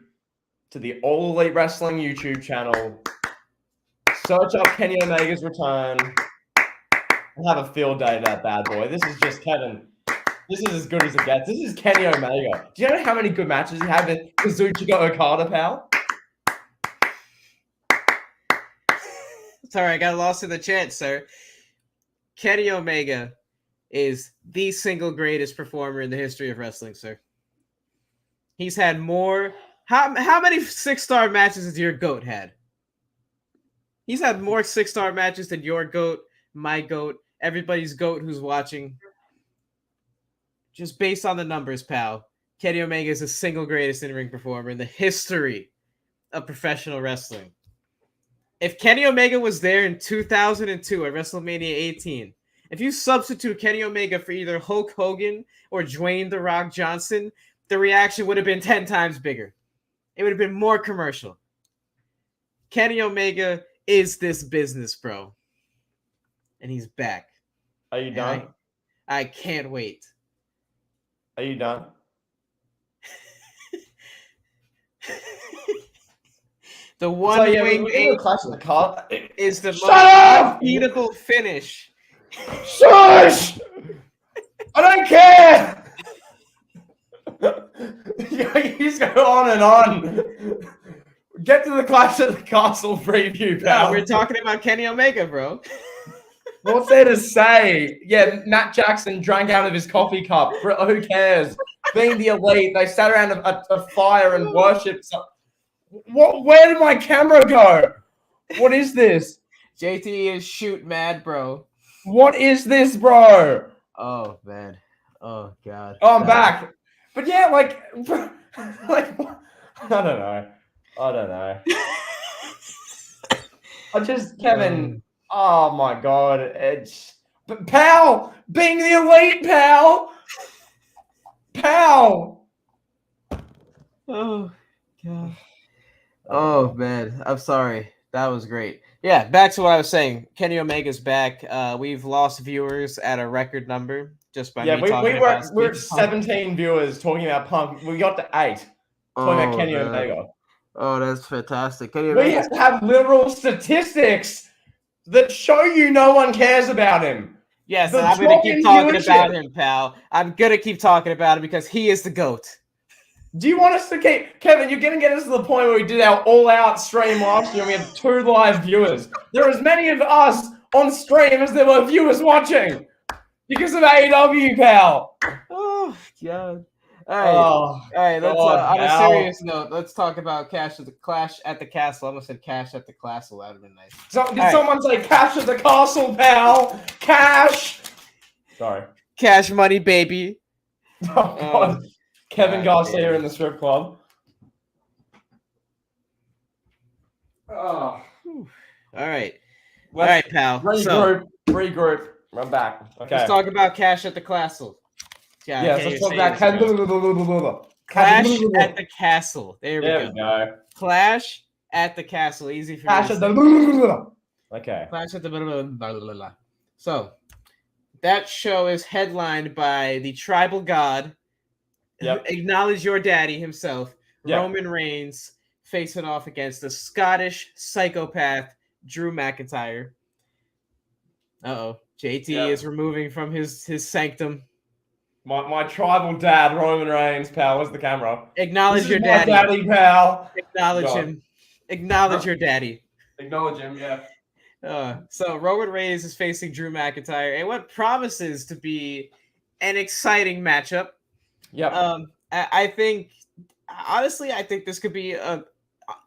to the All Elite Wrestling YouTube channel, search up Kenny Omega's return, and have a field day to that bad boy. This is just Kevin. This is as good as it gets. This is Kenny Omega. Do you know how many good matches he had with Kazuchika Okada, pal? Sorry, I got lost in the chat, sir. Kenny Omega is the single greatest performer in the history of wrestling, sir. He's had more. How many 6-star matches has your GOAT had? He's had more 6-star matches than your GOAT, my GOAT, everybody's GOAT who's watching. Just based on the numbers, pal, Kenny Omega is the single greatest in-ring performer in the history of professional wrestling. If Kenny Omega was there in 2002 at WrestleMania 18, if you substitute Kenny Omega for either Hulk Hogan or Dwayne The Rock Johnson, the reaction would have been 10 times bigger. It would have been more commercial. Kenny Omega is this business, bro. And he's back. Are you done? I can't wait. Are you done? The one-wing clash of the card is the most up! unbeatable finish. Shush! I don't care! You just go on and on. Get to the Clash of the Castle preview, pal. No, we're talking about Kenny Omega, bro. What's there to say? Yeah, Matt Jackson drank out of his coffee cup. Who cares? Being the elite, they sat around a fire and worshipped. What? Where did my camera go? What is this? JT is shoot mad, bro. What is this, bro? Oh man. Oh god. Oh, I'm back. But yeah, like I don't know. I don't know. Kevin. Oh my god, but pal, being the elite, pal. Oh god. Oh man, I'm sorry. That was great. Yeah, back to what I was saying. Kenny Omega's back. We've lost viewers at a record number just by Yeah, me we talking about we're CM Punk. 17 viewers talking about Punk. We got to 8 talking about Kenny Omega. Oh, that's fantastic. Kenny We Omega. have literal statistics that show you no one cares about him. Yes, The and I'm going to drop keep in talking viewership. about him, pal. I'm going to keep talking about him because he is the GOAT. Do you want us to keep... Kevin, you're going to get us to the point where we did our all-out stream last year and we had 2 live viewers. There are as many of us on stream as there were viewers watching because of AEW, pal. Oh, God. All right. Let's God, on a serious note, let's talk about Clash at the Castle. I almost said Cash at the Castle. That would have been nice. Did someone say Cash at the Castle, pal? Cash. Sorry. Cash money, baby. Oh God. Kevin Garcia in the strip club. Oh. All right. All right, pal. Regroup. I'm back. Okay. Let's talk about Cash at the Castle. Yeah, let's talk about Clash at the Castle. There we go. Clash at the Castle. Easy for Clash me at to the Okay. Clash at the So that show is headlined by the tribal god. Yep. Acknowledge your daddy himself, Roman Reigns, facing off against the Scottish psychopath Drew McIntyre. JT is removing from his sanctum. My tribal dad, Roman Reigns, pal. Where's the camera? Acknowledge your daddy. My daddy, pal. Acknowledge him. Acknowledge your daddy. Acknowledge him, yeah. So Roman Reigns is facing Drew McIntyre in what promises to be an exciting matchup. Yep. I think, honestly, this could be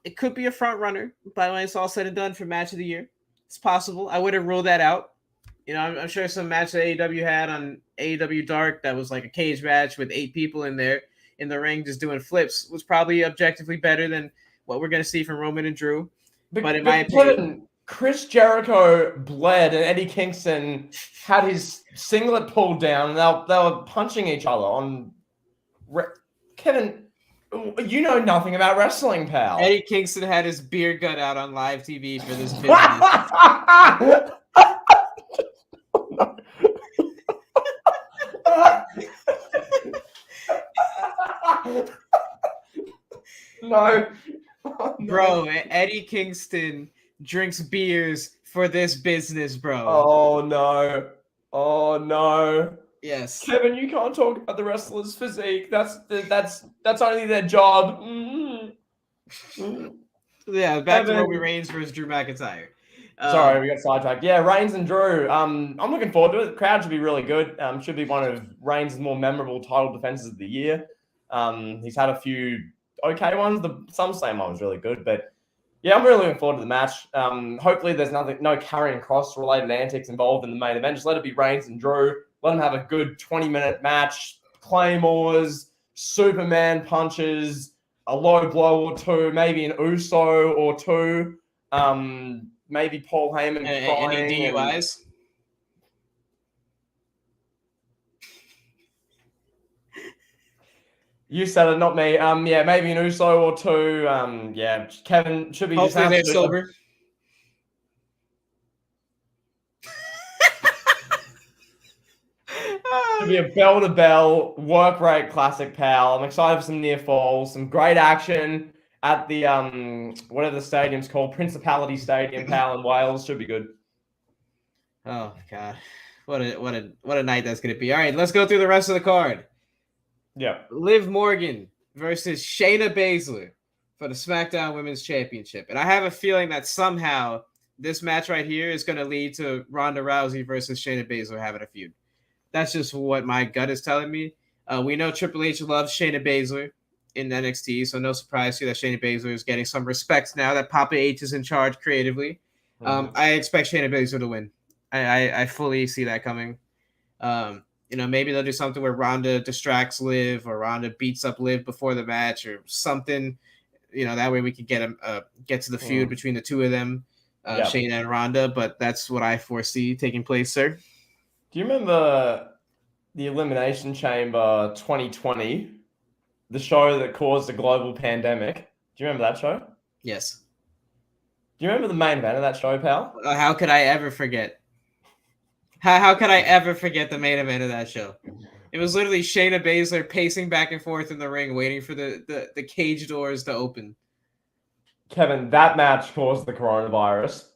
it could be a front runner by when it's all said and done for match of the year. It's possible. I wouldn't rule that out. You know, I'm sure some match that AEW had on AEW Dark that was like a cage match with 8 people in there in the ring just doing flips was probably objectively better than what we're going to see from Roman and Drew. But in my opinion, Chris Jericho bled and Eddie Kingston had his singlet pulled down and they were punching each other on... Kevin, you know nothing about wrestling, pal. Eddie Kingston had his beard gut out on live TV for this business. No. Bro, Eddie Kingston drinks beers for this business, bro. Oh no. Yes. Kevin, you can't talk about the wrestler's physique. That's only their job. Yeah, back to Roman Reigns versus Drew McIntyre. Sorry, we got sidetracked. Yeah, Reigns and Drew. I'm looking forward to it. The crowd should be really good. Should be one of Reigns' more memorable title defenses of the year. He's had a few okay ones. The SummerSlam one was really good, but yeah, I'm really looking forward to the match. Hopefully, there's no carrying cross related antics involved in the main event. Just let it be Reigns and Drew. Let them have a good 20-minute match. Claymores, Superman punches, a low blow or two, maybe an Uso or two. Maybe Paul Heyman crying. Any DUIs? You said it, not me. Yeah, maybe an Uso or two. Yeah, Kevin should be hopefully they're sober. Should be a bell-to-bell work rate classic, pal. I'm excited for some near falls, some great action at the whatever the stadium's called, Principality Stadium, pal, in Wales. Should be good. Oh God, what a night that's gonna be. All right, let's go through the rest of the card. Yeah, Liv Morgan versus Shayna Baszler for the SmackDown Women's Championship, and I have a feeling that somehow this match right here is going to lead to Ronda Rousey versus Shayna Baszler having a feud. That's just what my gut is telling me. We know Triple H loves Shayna Baszler in NXT, so no surprise here that Shayna Baszler is getting some respect now that Papa H is in charge creatively. I expect Shayna Baszler to win. I fully see that coming. Maybe they'll do something where Ronda distracts Liv or Ronda beats up Liv before the match or something. that way we could get to the feud between the two of them, Yep. Shayna and Ronda. But that's what I foresee taking place, sir. Do you remember the Elimination Chamber 2020, the show that caused a global pandemic? Do you remember that show? Yes. Do you remember the main event of that show, pal? How could I ever forget? How could I ever forget the main event of that show? It was literally Shayna Baszler pacing back and forth in the ring, waiting for the cage doors to open. Kevin, that match caused the coronavirus.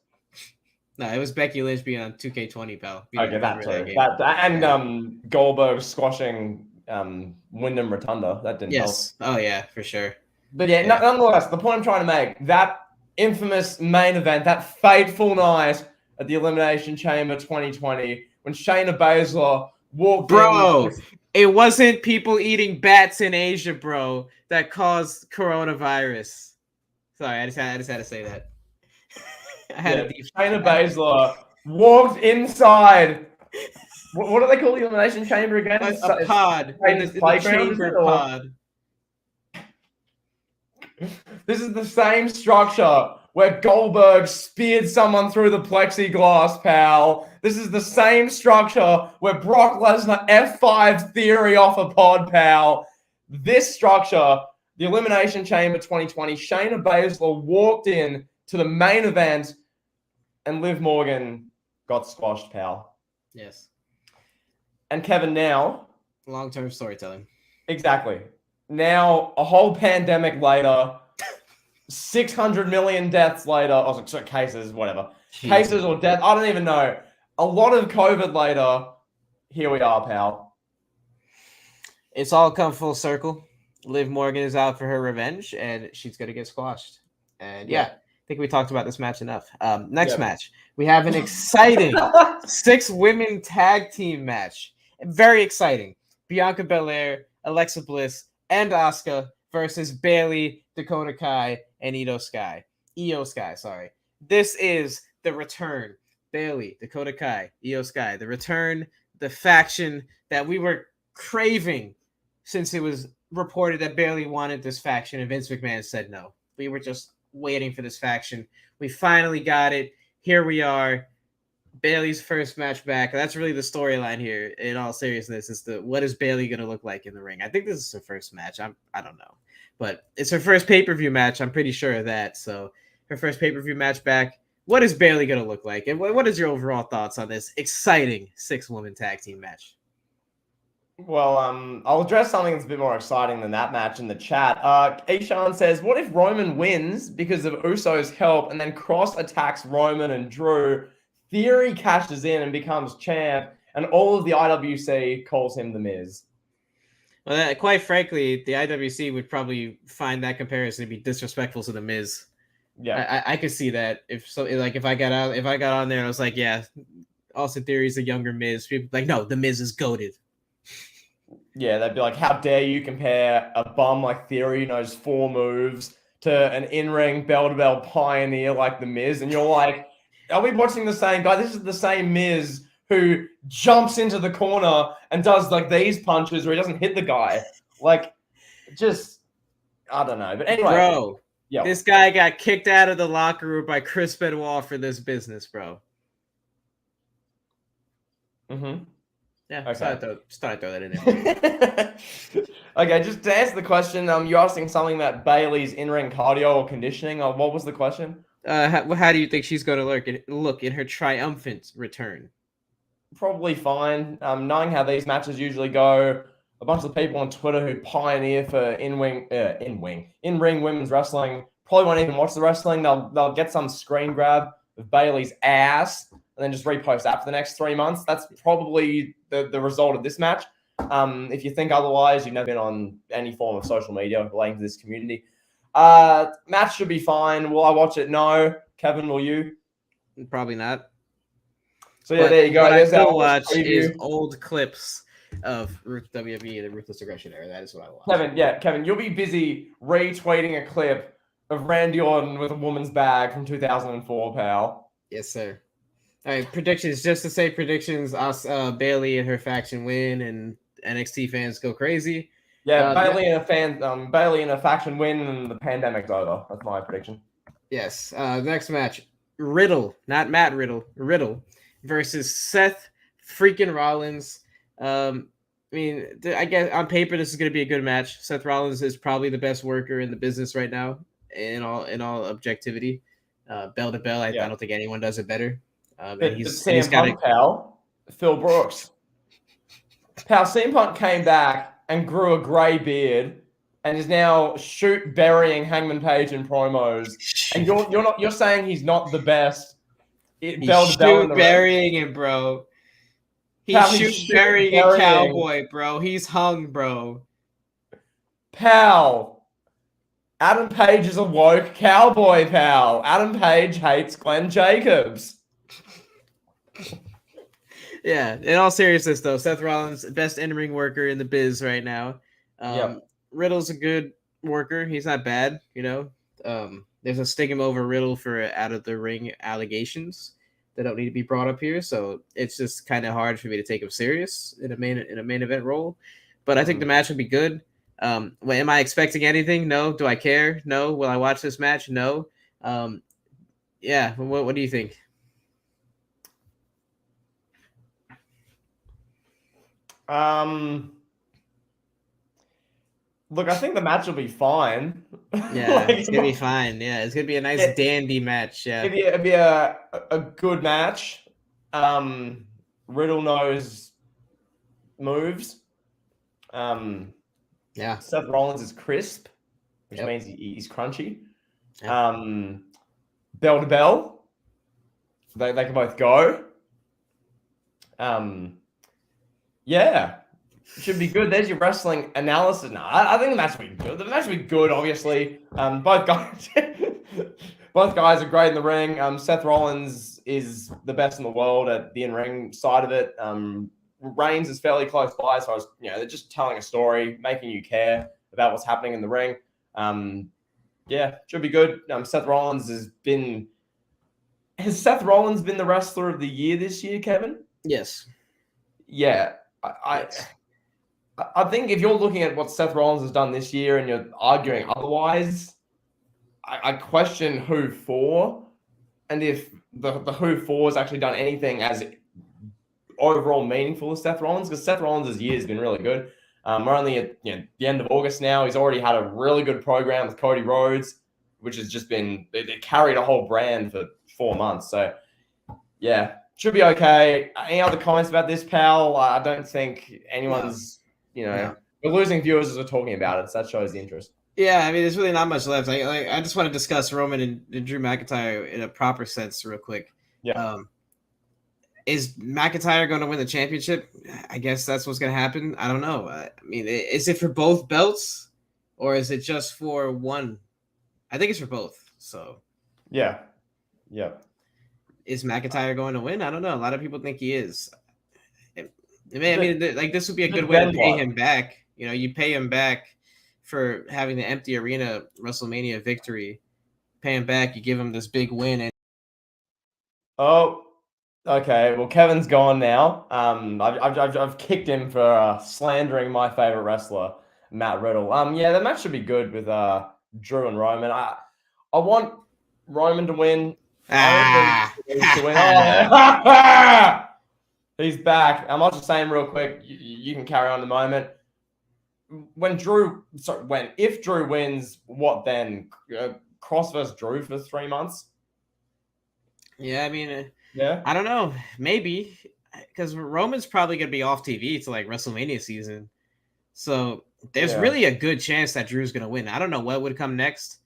No, it was Becky Lynch being on 2K20, pal. Okay, that's true. And Goldberg squashing Wyndham Rotunda. That didn't help. Yes. Oh, yeah, for sure. But yeah, nonetheless, the point I'm trying to make, that infamous main event, that fateful night at the Elimination Chamber 2020, when Shayna Baszler walked in. It wasn't people eating bats in Asia, bro, that caused coronavirus. Sorry, I just had to say that. Shayna Baszler walked inside. What do they call the Elimination Chamber again? A pod. In the chamber pod. This is the same structure where Goldberg speared someone through the plexiglass, pal. This is the same structure where Brock Lesnar F5 Theory off a pod, pal. This structure, the Elimination Chamber 2020, Shayna Baszler walked in to the main event and Liv Morgan got squashed, pal. Yes. And Kevin, now... long-term storytelling. Exactly. Now, a whole pandemic later, 600 million deaths later, or cases, whatever. Jesus. Cases or death, I don't even know. A lot of COVID later, here we are, pal. It's all come full circle. Liv Morgan is out for her revenge, and she's going to get squashed. And yeah, I think we talked about this match enough. Next match, we have an exciting 6-women tag team match. Very exciting. Bianca Belair, Alexa Bliss, and Asuka versus Bayley, Dakota Kai, and Io Sky. Sorry. This is the return. Bayley, Dakota Kai, Io Sky. The return, the faction that we were craving since it was reported that Bayley wanted this faction and Vince McMahon said no. We were just waiting for this faction. We finally got it. Here we are. Bayley's first match back. That's really the storyline here. In all seriousness, is what is Bayley going to look like in the ring? I think this is her first match. I don't know, but it's her first pay-per-view match. I'm pretty sure of that. So her first pay-per-view match back. What is Bayley going to look like? And what is your overall thoughts on this exciting 6-woman tag team match? Well, I'll address something that's a bit more exciting than that match in the chat. Ishan says, what if Roman wins because of Uso's help and then Cross attacks Roman and Drew? Theory cashes in and becomes champ, and all of the IWC calls him The Miz. Well, quite frankly, the IWC would probably find that comparison to be disrespectful to The Miz. Yeah, I could see that. If I got on there and I was like, yeah, Austin Theory's a younger Miz, people like, no, The Miz is goated. Yeah, they'd be like, how dare you compare a bum like Theory who knows 4 moves to an in-ring bell-to-bell pioneer like The Miz, and you're like, are we watching the same guy? This is the same Miz who jumps into the corner and does like these punches where he doesn't hit the guy. Like, just, I don't know. But anyway. Bro, this guy got kicked out of the locker room by Chris Benoit for this business, bro. Mm-hmm. Yeah, okay. Just thought I'd throw that in there. Okay, just to answer the question, you're asking something about Bayley's in-ring cardio or conditioning, or what was the question? How do you think she's going to look in her triumphant return? Probably fine. Knowing how these matches usually go, a bunch of people on Twitter who pioneer for in-ring women's wrestling probably won't even watch the wrestling. They'll get some screen grab of Bayley's ass and then just repost that for the next 3 months. That's probably the result of this match. If you think otherwise, you've never been on any form of social media relating to this community. Match should be fine. Will I watch it? No. Kevin, will you? Probably not. So yeah, there you go. What I will watch is old clips of WWE, the Ruthless Aggression era. That is what I watch. Kevin, you'll be busy retweeting a clip of Randy Orton with a woman's bag from 2004, pal. Yes, sir. All right, predictions. Just to say predictions, Bayley and her faction win and NXT fans go crazy. Yeah, Bailey in a faction win, and the pandemic's over. That's my prediction. Yes. Next match, Riddle, not Matt Riddle, Riddle versus Seth freaking Rollins. I mean, I guess on paper this is going to be a good match. Seth Rollins is probably the best worker in the business right now, in all objectivity. Bell to bell, I Yeah. don't think anyone does it better. And But he's CM got Punk, pal, Phil Brooks. Pal, CM Punk came back and grew a grey beard and is now burying Hangman Page in promos. And you're saying he's not the best bell to bell in the ring? burying him, bro. Pal, He's burying a cowboy, bro. He's hung, bro. Pal, Adam Page is a woke cowboy, pal. Adam Page hates Glenn Jacobs. Yeah, in all seriousness, though, Seth Rollins, best in-ring worker in the biz right now. Yep. Riddle's a good worker. He's not bad, There's a stigma over Riddle for out-of-the-ring allegations that don't need to be brought up here, so it's just kind of hard for me to take him serious in a main event role. But I think the match would be good. Am I expecting anything? No. Do I care? No. Will I watch this match? No. Yeah. What do you think? Look, I think the match will be fine. Yeah, it's gonna be fine. Yeah, it's gonna be a nice dandy match. Yeah, it'd be a good match. Riddle knows moves. Yeah. Seth Rollins is crisp, which means he's crunchy. Yep. Bell to bell, they can both go. Yeah. Should be good. There's your wrestling analysis. No, I think the match will be good. The match will be good, obviously. Both guys are great in the ring. Seth Rollins is the best in the world at the in-ring side of it. Reigns is fairly close by, so they're just telling a story, making you care about what's happening in the ring. Yeah, should be good. Seth Rollins has Seth Rollins been the wrestler of the year this year, Kevin? Yes. Yeah. I think if you're looking at what Seth Rollins has done this year and you're arguing otherwise, I question who for, and if the who for has actually done anything as overall meaningful as Seth Rollins, because Seth Rollins' year has been really good. We're only at the end of August now. He's already had a really good program with Cody Rhodes, which has just been it carried a whole brand for 4 months. So yeah, should be okay. Any other comments about this, pal? I don't think anyone's. We're losing viewers as we're talking about it, so that shows the interest. Yeah, I mean, there's really not much left. I just want to discuss Roman and Drew McIntyre in a proper sense real quick. Yeah. Is McIntyre going to win the championship? I guess that's what's going to happen. I don't know. I mean, is it for both belts or is it just for one? I think it's for both. So. Yeah. Is McIntyre going to win? I don't know. A lot of people think he is. This would be a good way to pay him back. You pay him back for having the empty arena WrestleMania victory. Pay him back. You give him this big win. Oh, okay. Well, Kevin's gone now. I've kicked him for slandering my favorite wrestler, Matt Riddle. Yeah, the match should be good with Drew and Roman. I want Roman to win. He's back. I'm also saying real quick, you can carry on the moment. If Drew wins, what then? Cross versus Drew for 3 months? Yeah, I mean, I don't know. Maybe because Roman's probably going to be off TV to WrestleMania season. So there's really a good chance that Drew's going to win. I don't know what would come next.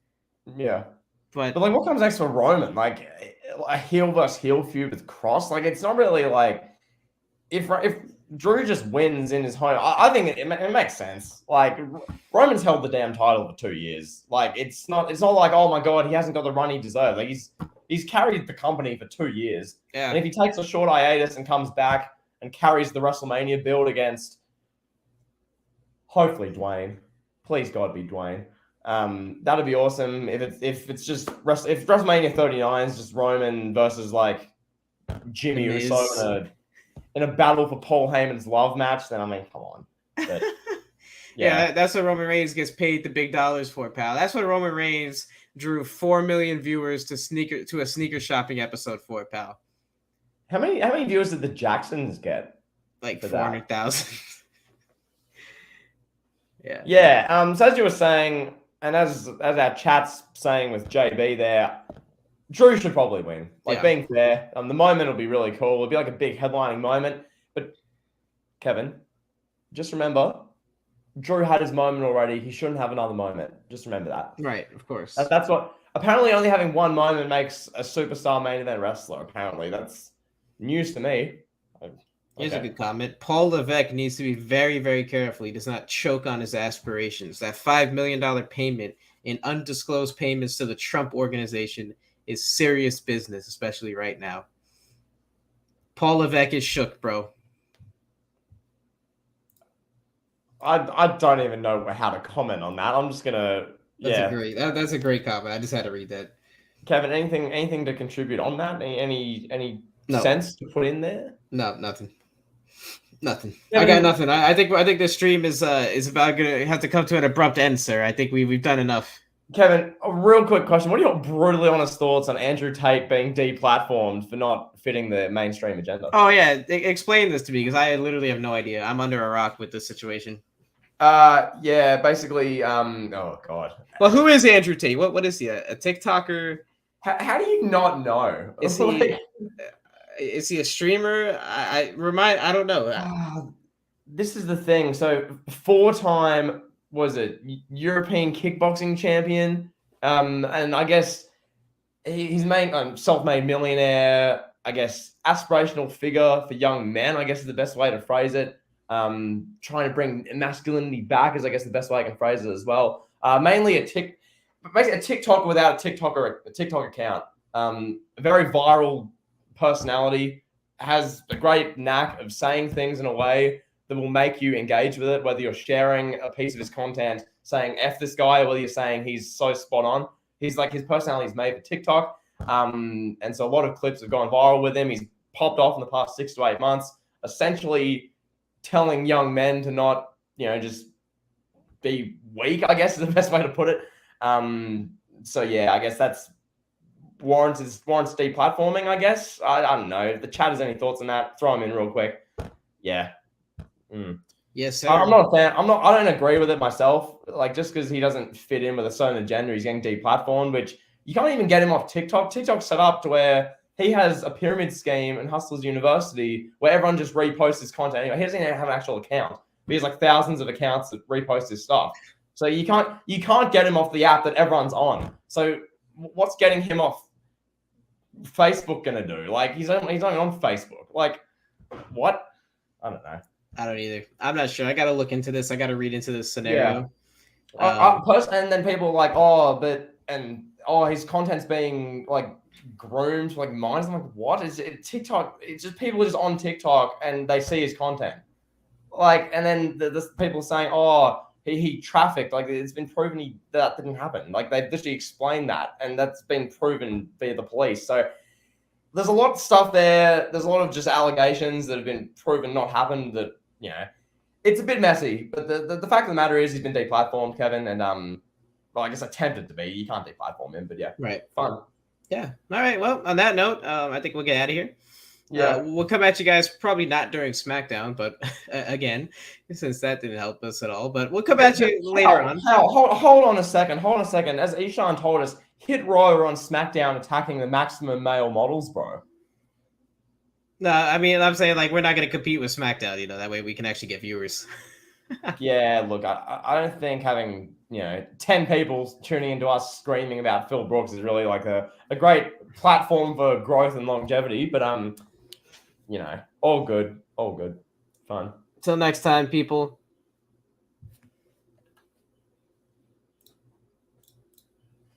Yeah. But what comes next for Roman? A heel versus heel feud with Cross? It's not really if Drew just wins in his home, I think it makes sense. Roman's held the damn title for 2 years. It's not like, oh my god, he hasn't got the run he deserves. He's carried the company for 2 years. Yeah. And if he takes a short hiatus and comes back and carries the WrestleMania build against hopefully Dwayne. Please God be Dwayne. That'd be awesome. If WrestleMania 39 is just Roman versus Jimmy Uso in a battle for Paul Heyman's love match, then come on. But, Yeah, that's what Roman Reigns gets paid the big dollars for, pal. That's what Roman Reigns drew 4 million viewers to a sneaker shopping episode for, pal. How many viewers did the Jacksons get? Like for 400,000. Yeah. Yeah. So as you were saying, and as our chat's saying with JB there, Drew should probably win. Like being fair, the moment will be really cool. It'll be like a big headlining moment. But Kevin, just remember, Drew had his moment already. He shouldn't have another moment. Just remember that. Right, of course. That's what. Apparently, only having one moment makes a superstar main event wrestler. Apparently, that's news to me. Here's a good comment. Paul Levesque needs to be very, very careful. He does not choke on his aspirations. That $5 million payment in undisclosed payments to the Trump organization is serious business, especially right now. Paul Levesque is shook, bro. I don't even know how to comment on that. I'm just gonna. That's a great comment. I just had to read that. Kevin, anything to contribute on that? Any sense to put in there? No, nothing. I got nothing. I think this stream is about gonna have to come to an abrupt end, sir. I think we've done enough. Kevin, a real quick question. What are your brutally honest thoughts on Andrew Tate being deplatformed for not fitting the mainstream agenda? Oh, yeah. Explain this to me, because I literally have no idea. I'm under a rock with this situation. Yeah, basically, oh, God. Well, who is Andrew Tate? What is he? A TikToker? How do you not know? Is he a streamer? I don't know. This is the thing. So 4-time, was it European kickboxing champion? And I guess he's self-made millionaire. I guess aspirational figure for young men, I guess is the best way to phrase it. Trying to bring masculinity back is, I guess, the best way I can phrase it as well. Mainly basically a TikTok without a TikTok account. A very viral personality, has a great knack of saying things in a way that will make you engage with it, whether you're sharing a piece of his content, saying F this guy, or whether you're saying he's so spot on. His personality is made for TikTok. And so a lot of clips have gone viral with him. He's popped off in the past 6 to 8 months, essentially telling young men to not, just be weak, I guess is the best way to put it. So yeah, I guess that's warrants deplatforming, I guess. I don't know. If the chat has any thoughts on that, throw them in real quick. Yeah. Yes, sir. I'm not a fan. I don't agree with it myself. Like, just because he doesn't fit in with a certain agenda, he's getting deplatformed, which you can't even get him off TikTok. TikTok's set up to where he has a pyramid scheme in Hustlers University where everyone just reposts his content. Anyway, he doesn't even have an actual account. But he has like thousands of accounts that repost his stuff. So you can't get him off the app that everyone's on. So what's getting him off Facebook gonna do? Like, he's only on Facebook. Like, what? I don't know. I don't either. I'm not sure. I got to look into this. I got to read into this scenario. And then people are like, his content's being like groomed like minors. I'm like, what is it? TikTok? It's just people just on TikTok and they see his content. Like, and then the people saying, he trafficked. Like, it's been proven that didn't happen. Like, they've literally explained that, and that's been proven via the police. So there's a lot of stuff there. There's a lot of just allegations that have been proven not happened. That it's a bit messy. But the fact of the matter is, he's been deplatformed, Kevin, and I guess attempted to be. You can't deplatform him, but yeah, right, fun. Yeah. All right. Well, on that note, I think we'll get out of here. Yeah, we'll come at you guys probably not during SmackDown, but again, since that didn't help us at all, but we'll come at you later on. Hold on a second. As Ishan told us, Hit Row are on SmackDown attacking the maximum male models, bro. No, I mean, I'm saying, like, we're not going to compete with SmackDown, that way we can actually get viewers. Yeah, look, I don't think having 10 people tuning into us screaming about Phil Brooks is really like a great platform for growth and longevity, but all good, fun. Till next time, people.